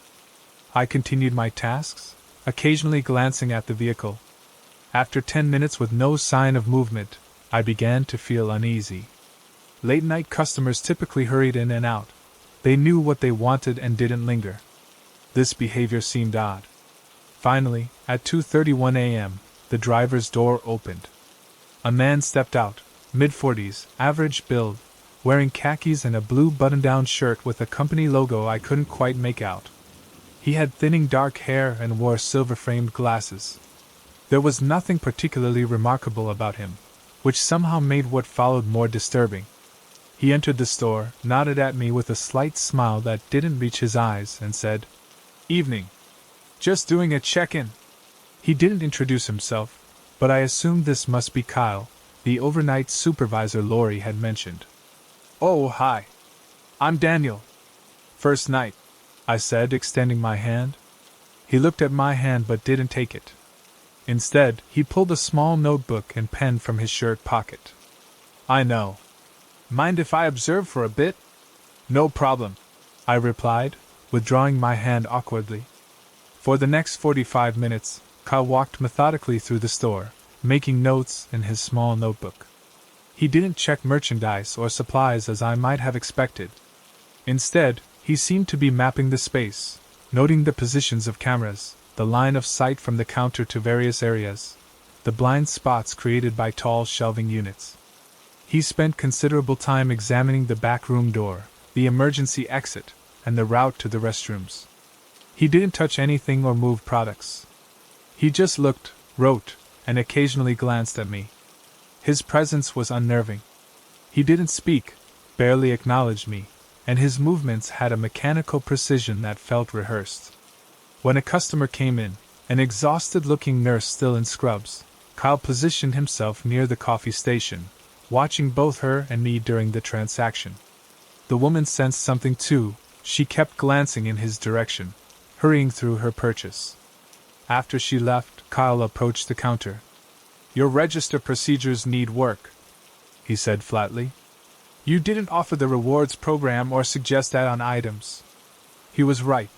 I continued my tasks, occasionally glancing at the vehicle. After 10 minutes with no sign of movement, I began to feel uneasy. Late-night customers typically hurried in and out. They knew what they wanted and didn't linger. This behavior seemed odd. Finally, at 2:31 a.m., the driver's door opened. A man stepped out, mid-40s, average build, wearing khakis and a blue button-down shirt with a company logo I couldn't quite make out. He had thinning dark hair and wore silver-framed glasses. There was nothing particularly remarkable about him, which somehow made what followed more disturbing. He entered the store, nodded at me with a slight smile that didn't reach his eyes, and said, "Evening. Just doing a check-in." He didn't introduce himself, but I assumed this must be Kyle, the overnight supervisor Lori had mentioned. "Oh, hi. I'm Daniel. First night," I said, extending my hand. He looked at my hand but didn't take it. Instead, he pulled a small notebook and pen from his shirt pocket. "I know. Mind if I observe for a bit?" "No problem," I replied, withdrawing my hand awkwardly. For the next 45 minutes, Kyle walked methodically through the store, making notes in his small notebook. He didn't check merchandise or supplies as I might have expected. Instead, he seemed to be mapping the space, noting the positions of cameras, the line of sight from the counter to various areas, the blind spots created by tall shelving units. He spent considerable time examining the back room door, the emergency exit, and the route to the restrooms. He didn't touch anything or move products. He just looked, wrote, and occasionally glanced at me. His presence was unnerving. He didn't speak, barely acknowledged me, and his movements had a mechanical precision that felt rehearsed. When a customer came in, an exhausted-looking nurse still in scrubs, Kyle positioned himself near the coffee station, watching both her and me during the transaction. The woman sensed something too. She kept glancing in his direction, hurrying through her purchase. After she left, Kyle approached the counter. "Your register procedures need work," he said flatly. "You didn't offer the rewards program or suggest add-on items." He was right,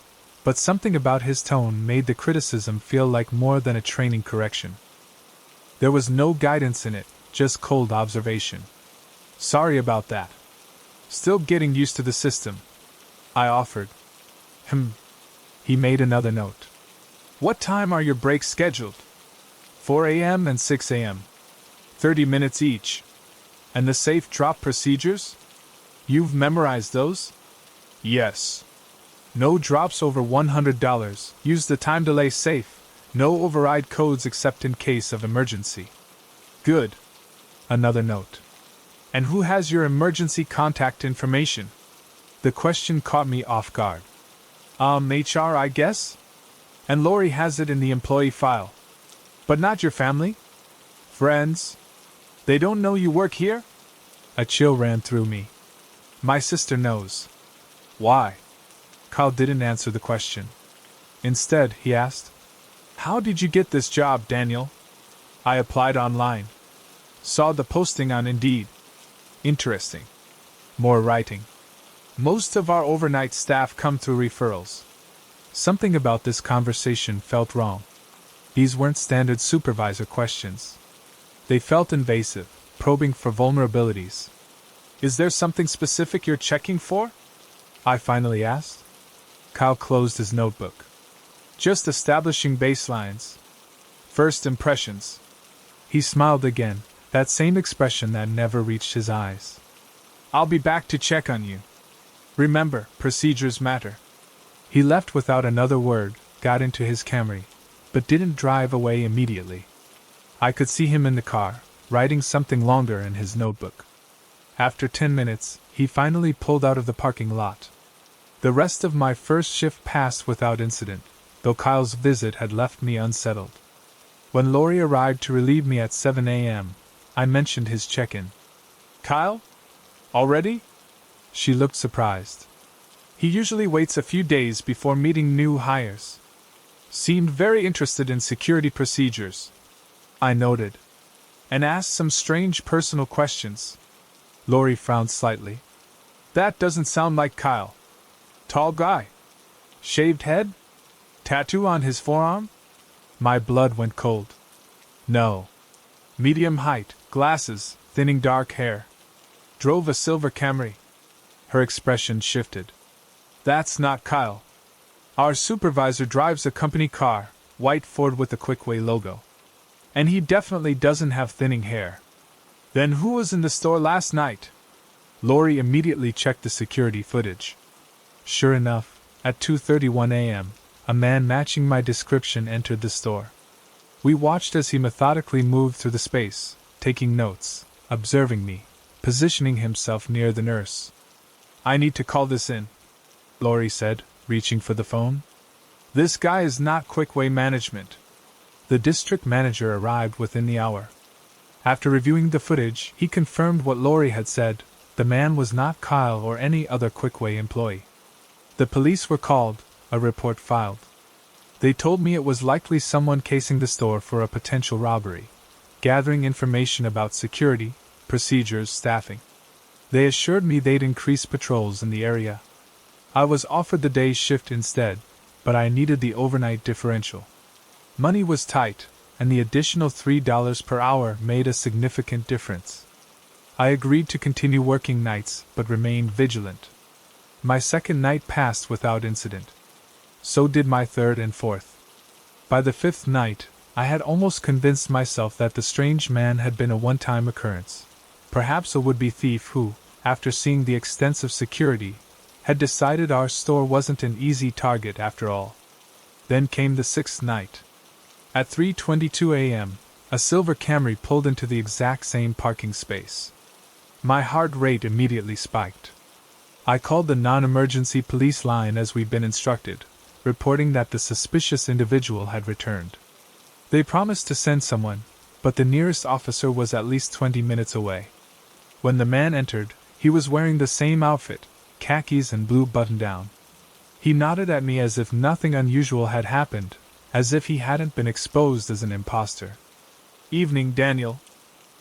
but something about his tone made the criticism feel like more than a training correction. There was no guidance in it, just cold observation. "Sorry about that. Still getting used to the system," I offered. He made another note. "What time are your breaks scheduled?" 4 a.m. and 6 a.m. 30 minutes each. "And the safe drop procedures? You've memorized those?" "Yes. No drops over $100, use the time delay safe, No override codes except in case of emergency. Good. Another note. And who has your emergency contact information? The question caught me off guard. HR, I guess? And Lori has it in the employee file. But not your family? Friends? They don't know you work here? A chill ran through me. My sister knows. Why? Kyle didn't answer the question. Instead, he asked, "How did you get this job, Daniel?" I applied online. Saw the posting on Indeed. Interesting. More writing. Most of our overnight staff come through referrals. Something about this conversation felt wrong. These weren't standard supervisor questions. They felt invasive, probing for vulnerabilities. Is there something specific you're checking for? I finally asked. Kyle closed his notebook. Just establishing baselines. First impressions. He smiled again, that same expression that never reached his eyes. I'll be back to check on you. Remember, procedures matter. He left without another word, got into his Camry, but didn't drive away immediately. I could see him in the car, writing something longer in his notebook. After 10 minutes, he finally pulled out of the parking lot. The rest of my first shift passed without incident, though Kyle's visit had left me unsettled. When Lori arrived to relieve me at 7 a.m., I mentioned his check-in. Kyle? Already? She looked surprised. He usually waits a few days before meeting new hires. Seemed very interested in security procedures. I noted. And asked some strange personal questions. Lori frowned slightly. That doesn't sound like Kyle. Tall guy. Shaved head? Tattoo on his forearm? My blood went cold. No. Medium height, glasses, thinning dark hair. Drove a silver Camry. Her expression shifted. That's not Kyle. Our supervisor drives a company car, white Ford with a Quickway logo. And he definitely doesn't have thinning hair. Then who was in the store last night? Lori immediately checked the security footage. Sure enough, at 2:31 a.m., a man matching my description entered the store. We watched as he methodically moved through the space, taking notes, observing me, positioning himself near the nurse. I need to call this in, Lori said, reaching for the phone. This guy is not Quickway management. The district manager arrived within the hour. After reviewing the footage, he confirmed what Lori had said. The man was not Kyle or any other Quickway employee. The police were called, a report filed. They told me it was likely someone casing the store for a potential robbery, gathering information about security, procedures, staffing. They assured me they'd increase patrols in the area. I was offered the day shift instead, but I needed the overnight differential. Money was tight, and the additional $3 per hour made a significant difference. I agreed to continue working nights, but remained vigilant. My second night passed without incident. So did my third and fourth. By the fifth night, I had almost convinced myself that the strange man had been a one-time occurrence. Perhaps a would-be thief who, after seeing the extensive security, had decided our store wasn't an easy target after all. Then came the sixth night. At 3:22 a.m., a silver Camry pulled into the exact same parking space. My heart rate immediately spiked. I called the non-emergency police line as we'd been instructed, reporting that the suspicious individual had returned. They promised to send someone, but the nearest officer was at least 20 minutes away. When the man entered, he was wearing the same outfit, khakis and blue button-down. He nodded at me as if nothing unusual had happened, as if he hadn't been exposed as an imposter. Evening, Daniel.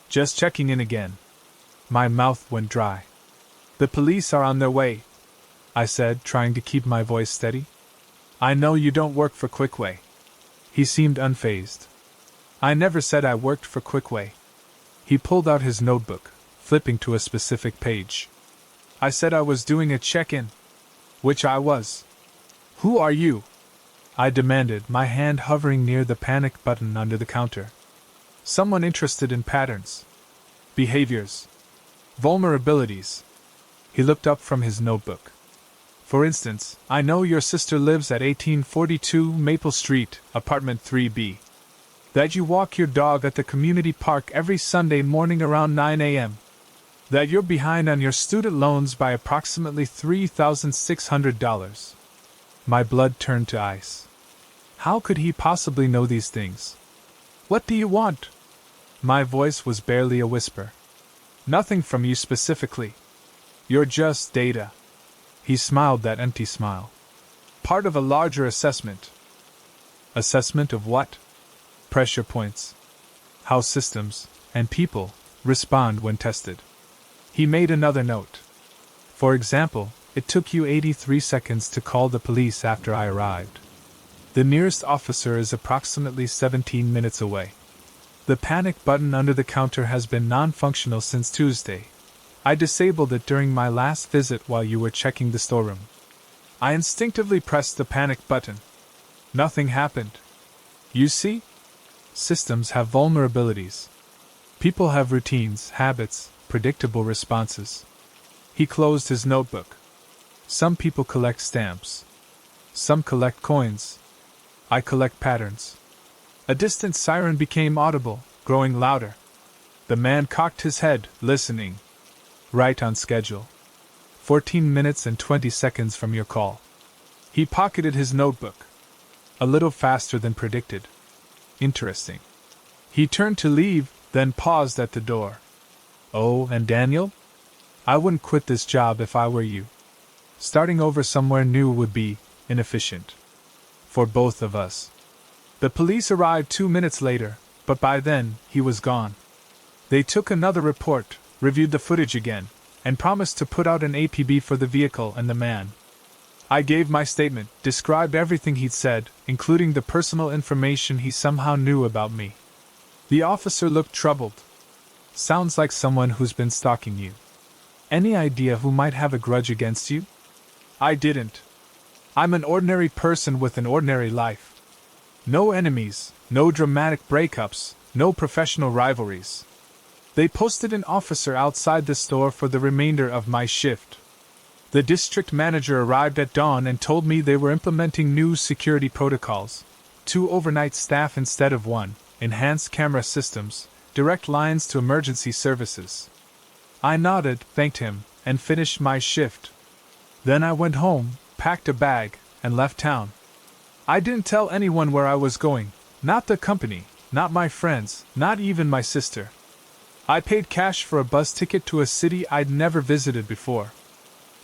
Just checking in again. My mouth went dry. The police are on their way, I said, trying to keep my voice steady. I know you don't work for Quickway. He seemed unfazed. I never said I worked for Quickway. He pulled out his notebook, flipping to a specific page. I said I was doing a check-in. Which I was. Who are you? I demanded, my hand hovering near the panic button under the counter. Someone interested in patterns. Behaviors. Vulnerabilities. He looked up from his notebook. For instance, I know your sister lives at 1842 Maple Street, apartment 3B. That you walk your dog at the community park every Sunday morning around 9 a.m. That you're behind on your student loans by approximately $3,600. My blood turned to ice. How could he possibly know these things? What do you want? My voice was barely a whisper. Nothing from you specifically. You're just data. He smiled that empty smile. Part of a larger assessment. Assessment of what? Pressure points. How systems, and people, respond when tested. He made another note. For example, it took you 83 seconds to call the police after I arrived. The nearest officer is approximately 17 minutes away. The panic button under the counter has been non-functional since Tuesday. I disabled it during my last visit while you were checking the storeroom. I instinctively pressed the panic button. Nothing happened. You see? Systems have vulnerabilities. People have routines, habits, predictable responses. He closed his notebook. Some people collect stamps. Some collect coins. I collect patterns. A distant siren became audible, growing louder. The man cocked his head, listening. Right on schedule. 14 minutes and 20 seconds from your call. He pocketed his notebook. A little faster than predicted. Interesting. He turned to leave, then paused at the door. Oh, and Daniel? I wouldn't quit this job if I were you. Starting over somewhere new would be inefficient. For both of us. The police arrived 2 minutes later, but by then, he was gone. They took another report, reviewed the footage again, and promised to put out an APB for the vehicle and the man. I gave my statement, described everything he'd said, including the personal information he somehow knew about me. The officer looked troubled. Sounds like someone who's been stalking you. Any idea who might have a grudge against you? I didn't. I'm an ordinary person with an ordinary life. No enemies, no dramatic breakups, no professional rivalries. They posted an officer outside the store for the remainder of my shift. The district manager arrived at dawn and told me they were implementing new security protocols. 2 overnight staff instead of 1, enhanced camera systems, direct lines to emergency services. I nodded, thanked him, and finished my shift. Then I went home, packed a bag, and left town. I didn't tell anyone where I was going, not the company, not my friends, not even my sister. I paid cash for a bus ticket to a city I'd never visited before.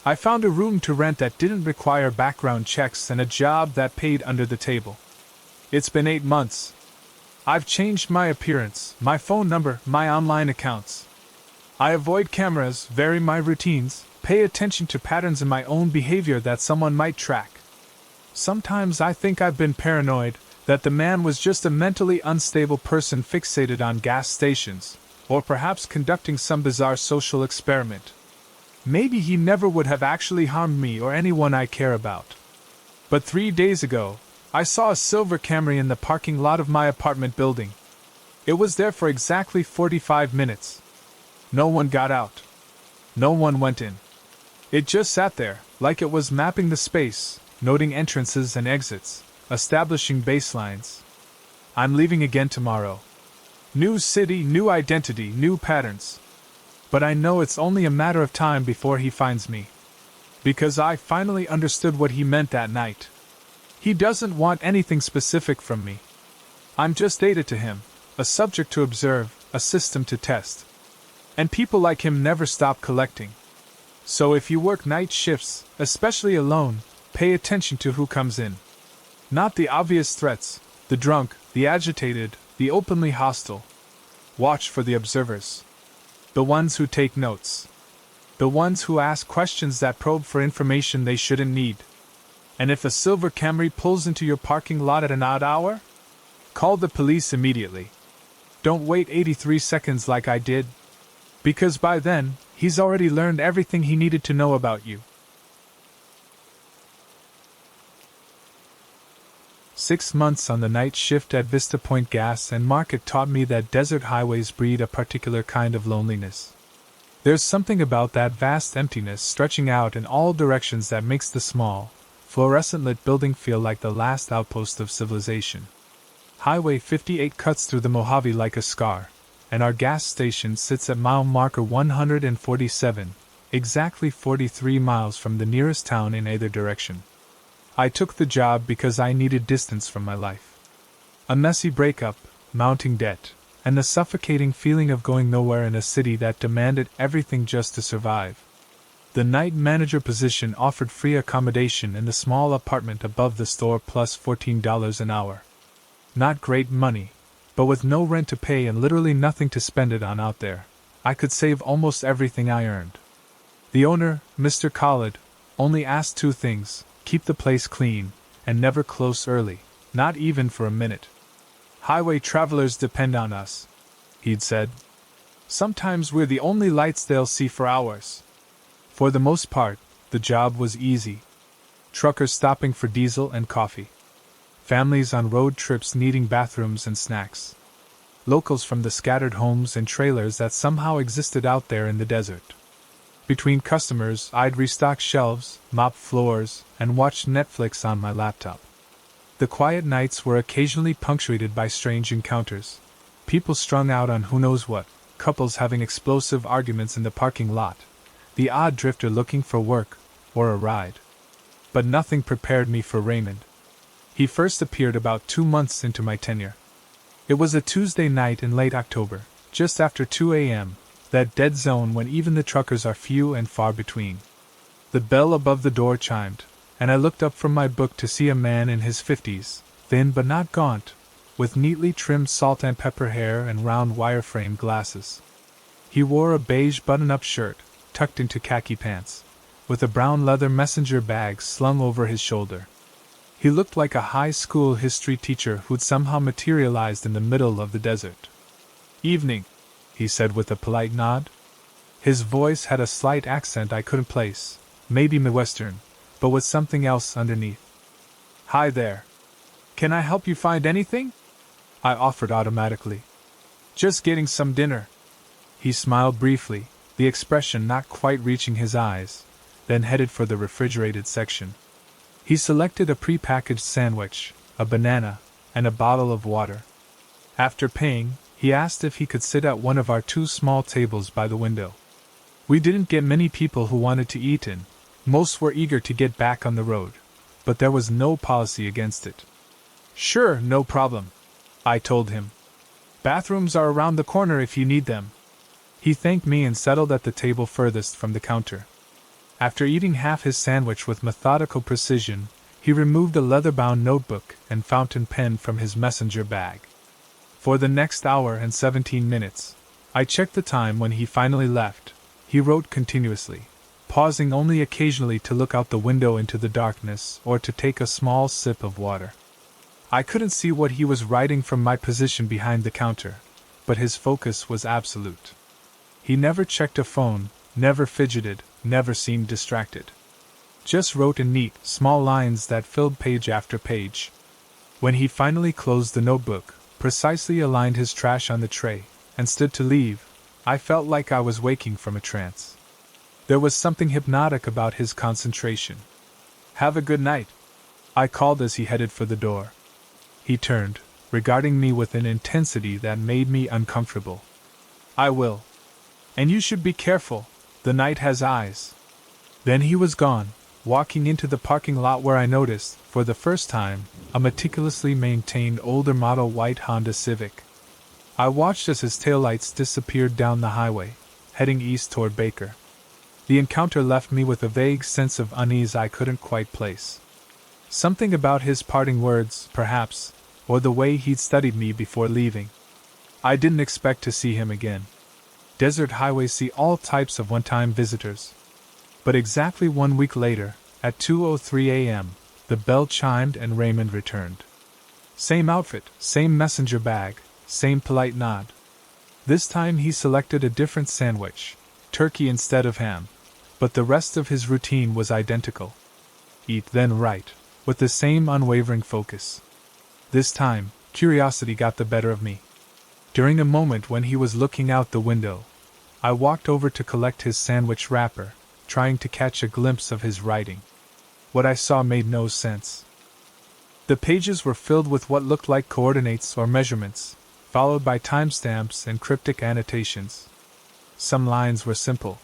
I found a room to rent that didn't require background checks and a job that paid under the table. It's been 8 months. I've changed my appearance, my phone number, my online accounts. I avoid cameras, vary my routines, pay attention to patterns in my own behavior that someone might track. Sometimes I think I've been paranoid, that the man was just a mentally unstable person fixated on gas stations, or perhaps conducting some bizarre social experiment. Maybe he never would have actually harmed me or anyone I care about. But 3 days ago, I saw a silver Camry in the parking lot of my apartment building. It was there for exactly 45 minutes. No one got out. No one went in. It just sat there, like it was mapping the space, noting entrances and exits, establishing baselines. I'm leaving again tomorrow. New city, new identity, new patterns. But I know it's only a matter of time before he finds me. Because I finally understood what he meant that night. He doesn't want anything specific from me. I'm just data to him, a subject to observe, a system to test. And people like him never stop collecting. So if you work night shifts, especially alone, pay attention to who comes in. Not the obvious threats, the drunk, the agitated, the openly hostile. Watch for the observers. The ones who take notes. The ones who ask questions that probe for information they shouldn't need. And if a silver Camry pulls into your parking lot at an odd hour, call the police immediately. Don't wait 83 seconds like I did. Because by then, he's already learned everything he needed to know about you. 6 months on the night shift at Vista Point Gas and Market taught me that desert highways breed a particular kind of loneliness. There's something about that vast emptiness stretching out in all directions that makes the small, fluorescent-lit building feel like the last outpost of civilization. Highway 58 cuts through the Mojave like a scar, and our gas station sits at mile marker 147, exactly 43 miles from the nearest town in either direction. I took the job because I needed distance from my life. A messy breakup, mounting debt, and the suffocating feeling of going nowhere in a city that demanded everything just to survive. The night manager position offered free accommodation in the small apartment above the store plus $14 an hour. Not great money, but with no rent to pay and literally nothing to spend it on out there, I could save almost everything I earned. The owner, Mr. Khalid, only asked two things: keep the place clean, and never close early, not even for a minute. Highway travelers depend on us, he'd said. Sometimes we're the only lights they'll see for hours. For the most part, the job was easy. Truckers stopping for diesel and coffee. Families on road trips needing bathrooms and snacks. Locals from the scattered homes and trailers that somehow existed out there in the desert. Between customers, I'd restock shelves, mop floors, and watch Netflix on my laptop. The quiet nights were occasionally punctuated by strange encounters. People strung out on who knows what, couples having explosive arguments in the parking lot, the odd drifter looking for work or a ride. But nothing prepared me for Raymond. He first appeared about 2 months into my tenure. It was a Tuesday night in late October, just after 2 a.m., that dead zone when even the truckers are few and far between. The bell above the door chimed, and I looked up from my book to see a man in his 50s, thin but not gaunt, with neatly trimmed salt and pepper hair and round wire-framed glasses. He wore a beige button-up shirt, tucked into khaki pants, with a brown leather messenger bag slung over his shoulder. He looked like a high school history teacher who'd somehow materialized in the middle of the desert. "Evening," he said with a polite nod. His voice had a slight accent I couldn't place, maybe Midwestern, but with something else underneath. "Hi there. Can I help you find anything?" I offered automatically. "Just getting some dinner." He smiled briefly, the expression not quite reaching his eyes, then headed for the refrigerated section. He selected a pre-packaged sandwich, a banana, and a bottle of water. After paying, he asked if he could sit at one of our 2 small tables by the window. We didn't get many people who wanted to eat in. Most were eager to get back on the road, but there was no policy against it. "Sure, no problem," I told him. "Bathrooms are around the corner if you need them." He thanked me and settled at the table furthest from the counter. After eating half his sandwich with methodical precision, he removed a leather-bound notebook and fountain pen from his messenger bag. For the next hour and 17 minutes, I checked the time when he finally left. He wrote continuously, pausing only occasionally to look out the window into the darkness or to take a small sip of water. I couldn't see what he was writing from my position behind the counter, but his focus was absolute. He never checked a phone, never fidgeted, never seemed distracted. Just wrote in neat, small lines that filled page after page. When he finally closed the notebook, precisely aligned his trash on the tray, and stood to leave, I felt like I was waking from a trance. There was something hypnotic about his concentration. "Have a good night," I called as he headed for the door. He turned, regarding me with an intensity that made me uncomfortable. "I will. And you should be careful, the night has eyes." Then he was gone, walking into the parking lot where I noticed, for the first time, a meticulously maintained older model white Honda Civic. I watched as his taillights disappeared down the highway, heading east toward Baker. The encounter left me with a vague sense of unease I couldn't quite place. Something about his parting words, perhaps, or the way he'd studied me before leaving. I didn't expect to see him again. Desert highways see all types of one-time visitors. But exactly 1 week later, at 2:03 a.m., the bell chimed and Raymond returned. Same outfit, same messenger bag, same polite nod. This time he selected a different sandwich, turkey instead of ham, but the rest of his routine was identical. Eat then write, with the same unwavering focus. This time, curiosity got the better of me. During a moment when he was looking out the window, I walked over to collect his sandwich wrapper, trying to catch a glimpse of his writing. What I saw made no sense. The pages were filled with what looked like coordinates or measurements, followed by timestamps and cryptic annotations. Some lines were simple.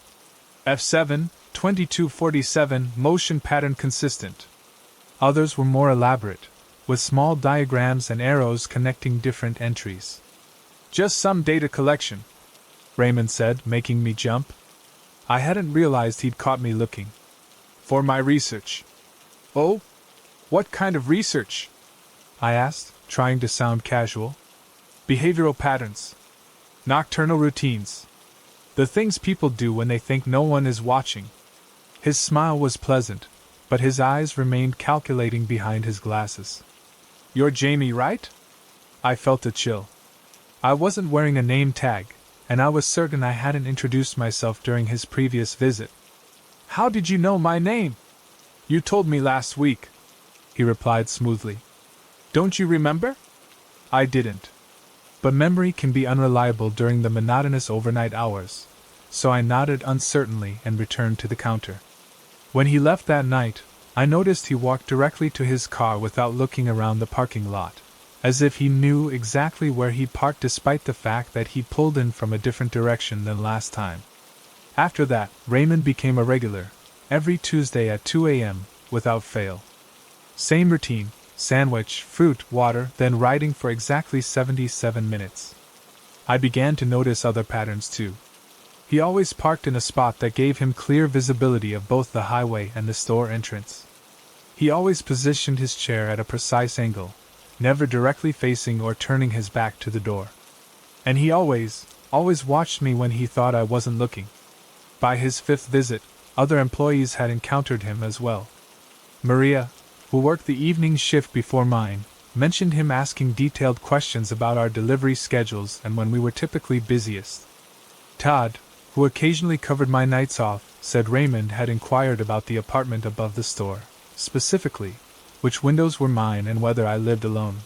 F7, 2247, motion pattern consistent. Others were more elaborate, with small diagrams and arrows connecting different entries. Just some data collection, Raymond said, making me jump. I hadn't realized he'd caught me looking. For my research. Oh? What kind of research? I asked, trying to sound casual. Behavioral patterns. Nocturnal routines. The things people do when they think no one is watching. His smile was pleasant, but his eyes remained calculating behind his glasses. You're Jamie, right? I felt a chill. I wasn't wearing a name tag, and I was certain I hadn't introduced myself during his previous visit. How did you know my name? You told me last week, he replied smoothly. Don't you remember? I didn't. But memory can be unreliable during the monotonous overnight hours, so I nodded uncertainly and returned to the counter. When he left that night, I noticed he walked directly to his car without looking around the parking lot, as if he knew exactly where he parked despite the fact that he pulled in from a different direction than last time. After that, Raymond became a regular, every Tuesday at 2 a.m., without fail. Same routine, sandwich, fruit, water, then writing for exactly 77 minutes. I began to notice other patterns too. He always parked in a spot that gave him clear visibility of both the highway and the store entrance. He always positioned his chair at a precise angle, never directly facing or turning his back to the door. And he always watched me when he thought I wasn't looking. By his fifth visit, other employees had encountered him as well. Maria, who worked the evening shift before mine, mentioned him asking detailed questions about our delivery schedules and when we were typically busiest. Todd, who occasionally covered my nights off, said Raymond had inquired about the apartment above the store, specifically, which windows were mine and whether I lived alone.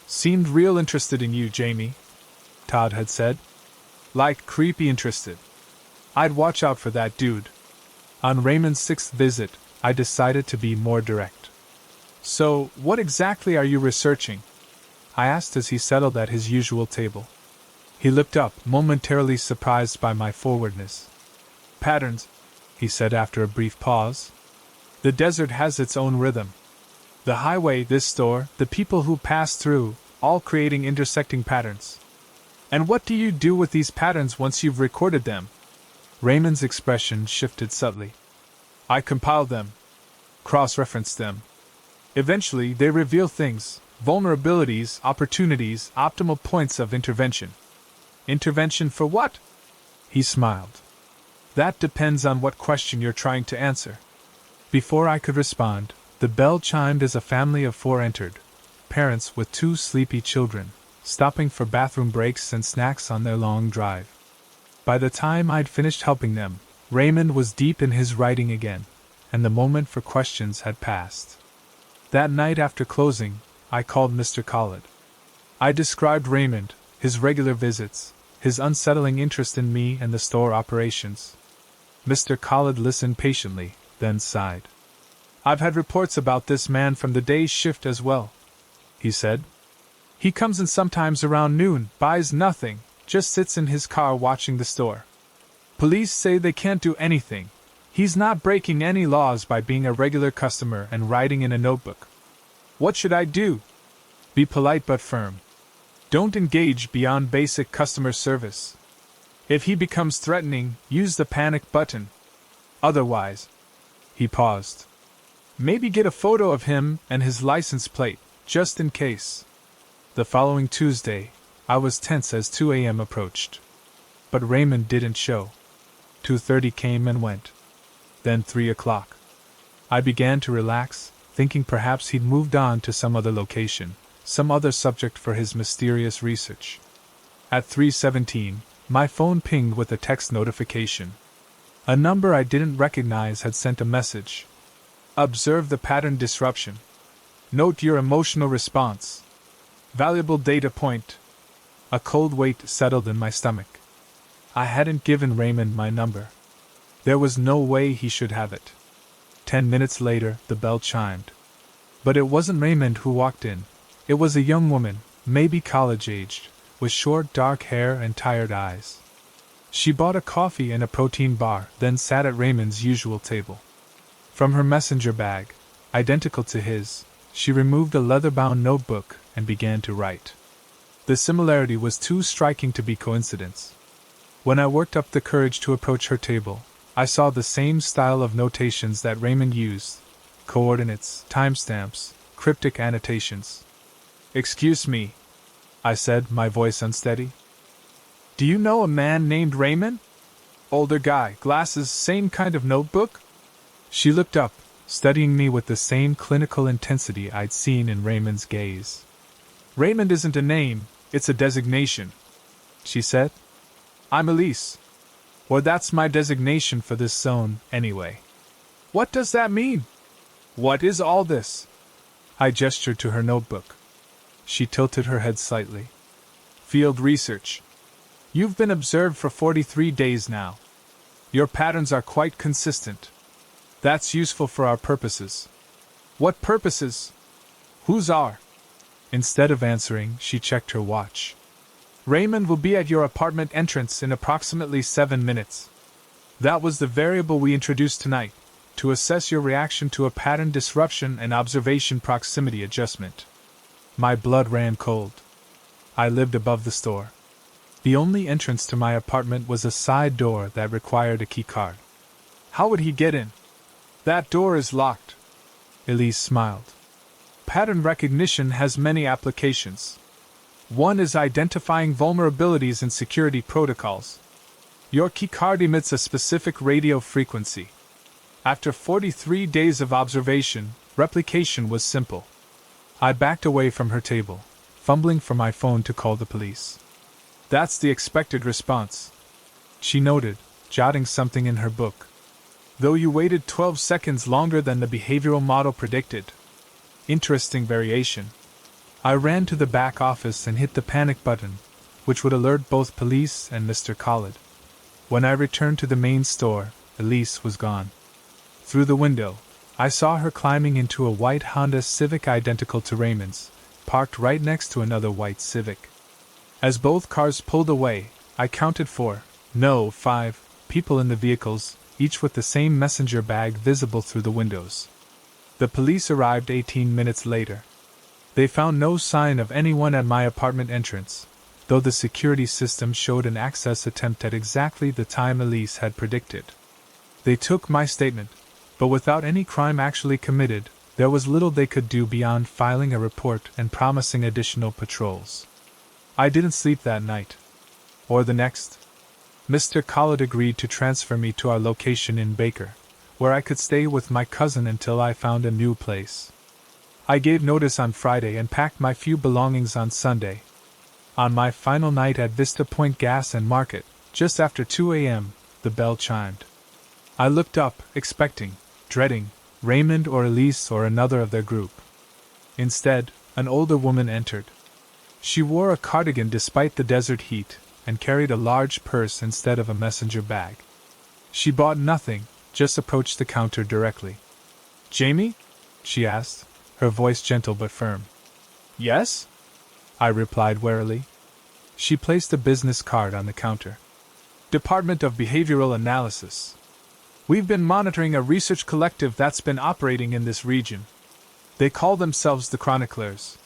Seemed real interested in you, Jamie, Todd had said. Like creepy interested. I'd watch out for that dude. On Raymond's sixth visit, I decided to be more direct. So, what exactly are you researching? I asked as he settled at his usual table. He looked up, momentarily surprised by my forwardness. Patterns, he said after a brief pause. The desert has its own rhythm. The highway, this store, the people who pass through, all creating intersecting patterns. And what do you do with these patterns once you've recorded them? Raymond's expression shifted subtly. I compile them. Cross-reference them. Eventually, they reveal things, vulnerabilities, opportunities, optimal points of intervention. Intervention for what? He smiled. That depends on what question you're trying to answer. Before I could respond, the bell chimed as a family of 4 entered, parents with 2 sleepy children, stopping for bathroom breaks and snacks on their long drive. By the time I'd finished helping them, Raymond was deep in his writing again, and the moment for questions had passed. That night after closing, I called Mr. Khalid. I described Raymond, his regular visits, his unsettling interest in me and the store operations. Mr. Khalid listened patiently, then sighed. I've had reports about this man from the day's shift as well, he said. He comes in sometimes around noon, buys nothing, just sits in his car watching the store. Police say they can't do anything. He's not breaking any laws by being a regular customer and writing in a notebook. What should I do? Be polite but firm. Don't engage beyond basic customer service. If he becomes threatening, use the panic button. Otherwise, he paused. Maybe get a photo of him and his license plate, just in case. The following Tuesday, I was tense as 2 a.m. approached. But Raymond didn't show. 2:30 came and went. Then 3 o'clock. I began to relax, thinking perhaps he'd moved on to some other location, some other subject for his mysterious research. At 3:17, my phone pinged with a text notification. A number I didn't recognize had sent a message. Observe the pattern disruption. Note your emotional response. Valuable data point. A cold weight settled in my stomach. I hadn't given Raymond my number. There was no way he should have it. 10 minutes later, the bell chimed. But it wasn't Raymond who walked in. It was a young woman, maybe college-aged, with short dark hair and tired eyes. She bought a coffee and a protein bar, then sat at Raymond's usual table. From her messenger bag, identical to his, she removed a leather-bound notebook and began to write. The similarity was too striking to be coincidence. When I worked up the courage to approach her table, I saw the same style of notations that Raymond used: coordinates, timestamps, cryptic annotations. "Excuse me," I said, my voice unsteady. "Do you know a man named Raymond? Older guy, glasses, same kind of notebook?" She looked up, studying me with the same clinical intensity I'd seen in Raymond's gaze. "Raymond isn't a name, it's a designation," she said. "I'm Elise. Or that's my designation for this zone, anyway." "What does that mean? What is all this?" I gestured to her notebook. She tilted her head slightly. "Field research. You've been observed for 43 days now. Your patterns are quite consistent. That's useful for our purposes." "What purposes? Whose are?" Instead of answering, she checked her watch. "Raymond will be at your apartment entrance in approximately 7 minutes. That was the variable we introduced tonight, to assess your reaction to a pattern disruption and observation proximity adjustment." My blood ran cold. I lived above the store. The only entrance to my apartment was a side door that required a key card. How would he get in? "That door is locked." Elise smiled. "Pattern recognition has many applications. One is identifying vulnerabilities in security protocols. Your keycard emits a specific radio frequency. After 43 days of observation, replication was simple." I backed away from her table, fumbling for my phone to call the police. "That's the expected response," she noted, jotting something in her book. "Though you waited 12 seconds longer than the behavioral model predicted. Interesting variation." I ran to the back office and hit the panic button, which would alert both police and Mr. Collard. When I returned to the main store, Elise was gone. Through the window, I saw her climbing into a white Honda Civic identical to Raymond's, parked right next to another white Civic. As both cars pulled away, I counted 5 people in the vehicles, each with the same messenger bag visible through the windows. The police arrived 18 minutes later. They found no sign of anyone at my apartment entrance, though the security system showed an access attempt at exactly the time Elise had predicted. They took my statement, but without any crime actually committed, there was little they could do beyond filing a report and promising additional patrols. I didn't sleep that night. Or the next. Mr. Collard agreed to transfer me to our location in Baker, where I could stay with my cousin until I found a new place. I gave notice on Friday and packed my few belongings on Sunday. On my final night at Vista Point Gas and Market, just after 2 a.m., the bell chimed. I looked up, expecting, dreading, Raymond or Elise or another of their group. Instead, an older woman entered. She wore a cardigan despite the desert heat, and carried a large purse instead of a messenger bag. She bought nothing, just approached the counter directly. "Jamie?" she asked, her voice gentle but firm. "Yes?" I replied warily. She placed a business card on the counter. "Department of Behavioral Analysis. We've been monitoring a research collective that's been operating in this region. They call themselves the Chroniclers.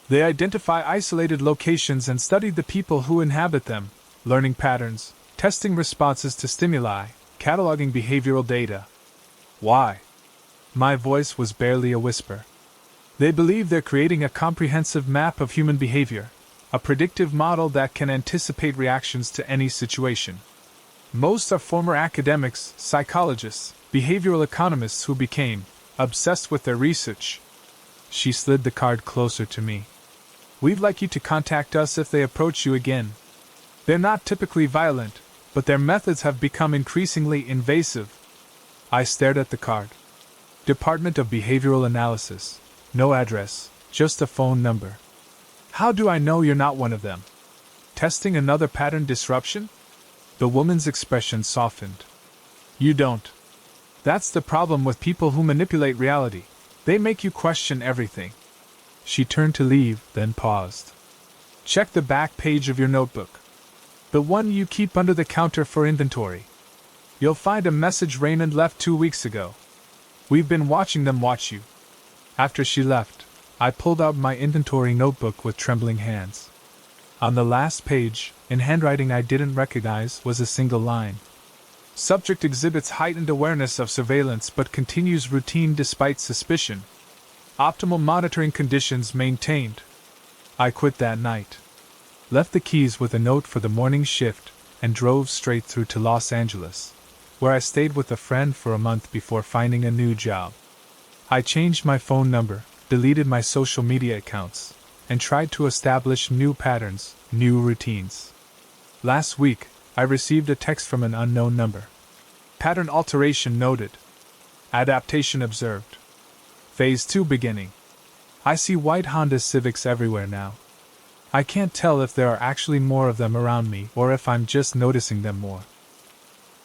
They identify isolated locations and study the people who inhabit them, learning patterns, testing responses to stimuli, cataloging behavioral data." "Why?" My voice was barely a whisper. "They believe they're creating a comprehensive map of human behavior, a predictive model that can anticipate reactions to any situation. Most are former academics, psychologists, behavioral economists who became obsessed with their research." She slid the card closer to me. "We'd like you to contact us if they approach you again. They're not typically violent, but their methods have become increasingly invasive." I stared at the card. Department of Behavioral Analysis. No address, just a phone number. How do I know you're not one of them? Testing another pattern disruption? The woman's expression softened. You don't. That's the problem with people who manipulate reality. They make you question everything. She turned to leave, then paused. Check the back page of your notebook. The one you keep under the counter for inventory. You'll find a message Raymond left 2 weeks ago. We've been watching them watch you. After she left, I pulled out my inventory notebook with trembling hands. On the last page, in handwriting I didn't recognize, was a single line. Subject exhibits heightened awareness of surveillance but continues routine despite suspicion. Optimal monitoring conditions maintained. I quit that night. Left the keys with a note for the morning shift and drove straight through to Los Angeles, where I stayed with a friend for a month before finding a new job. I changed my phone number, deleted my social media accounts, and tried to establish new patterns, new routines. Last week, I received a text from an unknown number. Pattern alteration noted. Adaptation observed. Phase 2 beginning. I see white Honda Civics everywhere now. I can't tell if there are actually more of them around me or if I'm just noticing them more.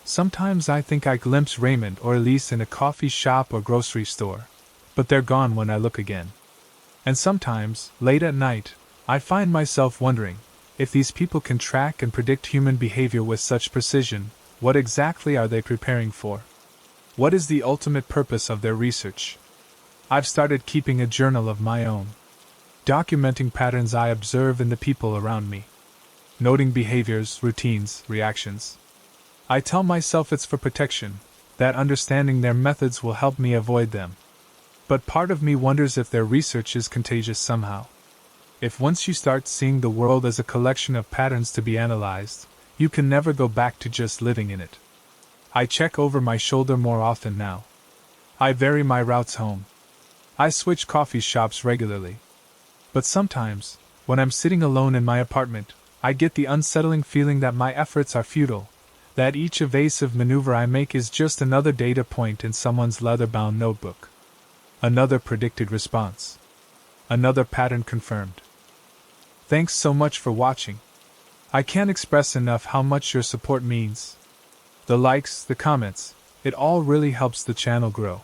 Sometimes I think I glimpse Raymond or Elise in a coffee shop or grocery store, but they're gone when I look again. And sometimes, late at night, I find myself wondering, if these people can track and predict human behavior with such precision, what exactly are they preparing for? What is the ultimate purpose of their research? I've started keeping a journal of my own, documenting patterns I observe in the people around me, noting behaviors, routines, reactions. I tell myself it's for protection, that understanding their methods will help me avoid them. But part of me wonders if their research is contagious somehow. If once you start seeing the world as a collection of patterns to be analyzed, you can never go back to just living in it. I check over my shoulder more often now. I vary my routes home. I switch coffee shops regularly. But sometimes, when I'm sitting alone in my apartment, I get the unsettling feeling that my efforts are futile, that each evasive maneuver I make is just another data point in someone's leather-bound notebook. Another predicted response. Another pattern confirmed. Thanks so much for watching. I can't express enough how much your support means. The likes, the comments, it all really helps the channel grow.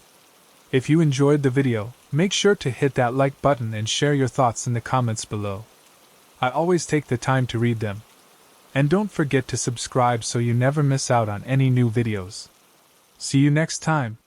If you enjoyed the video, make sure to hit that like button and share your thoughts in the comments below. I always take the time to read them. And don't forget to subscribe so you never miss out on any new videos. See you next time.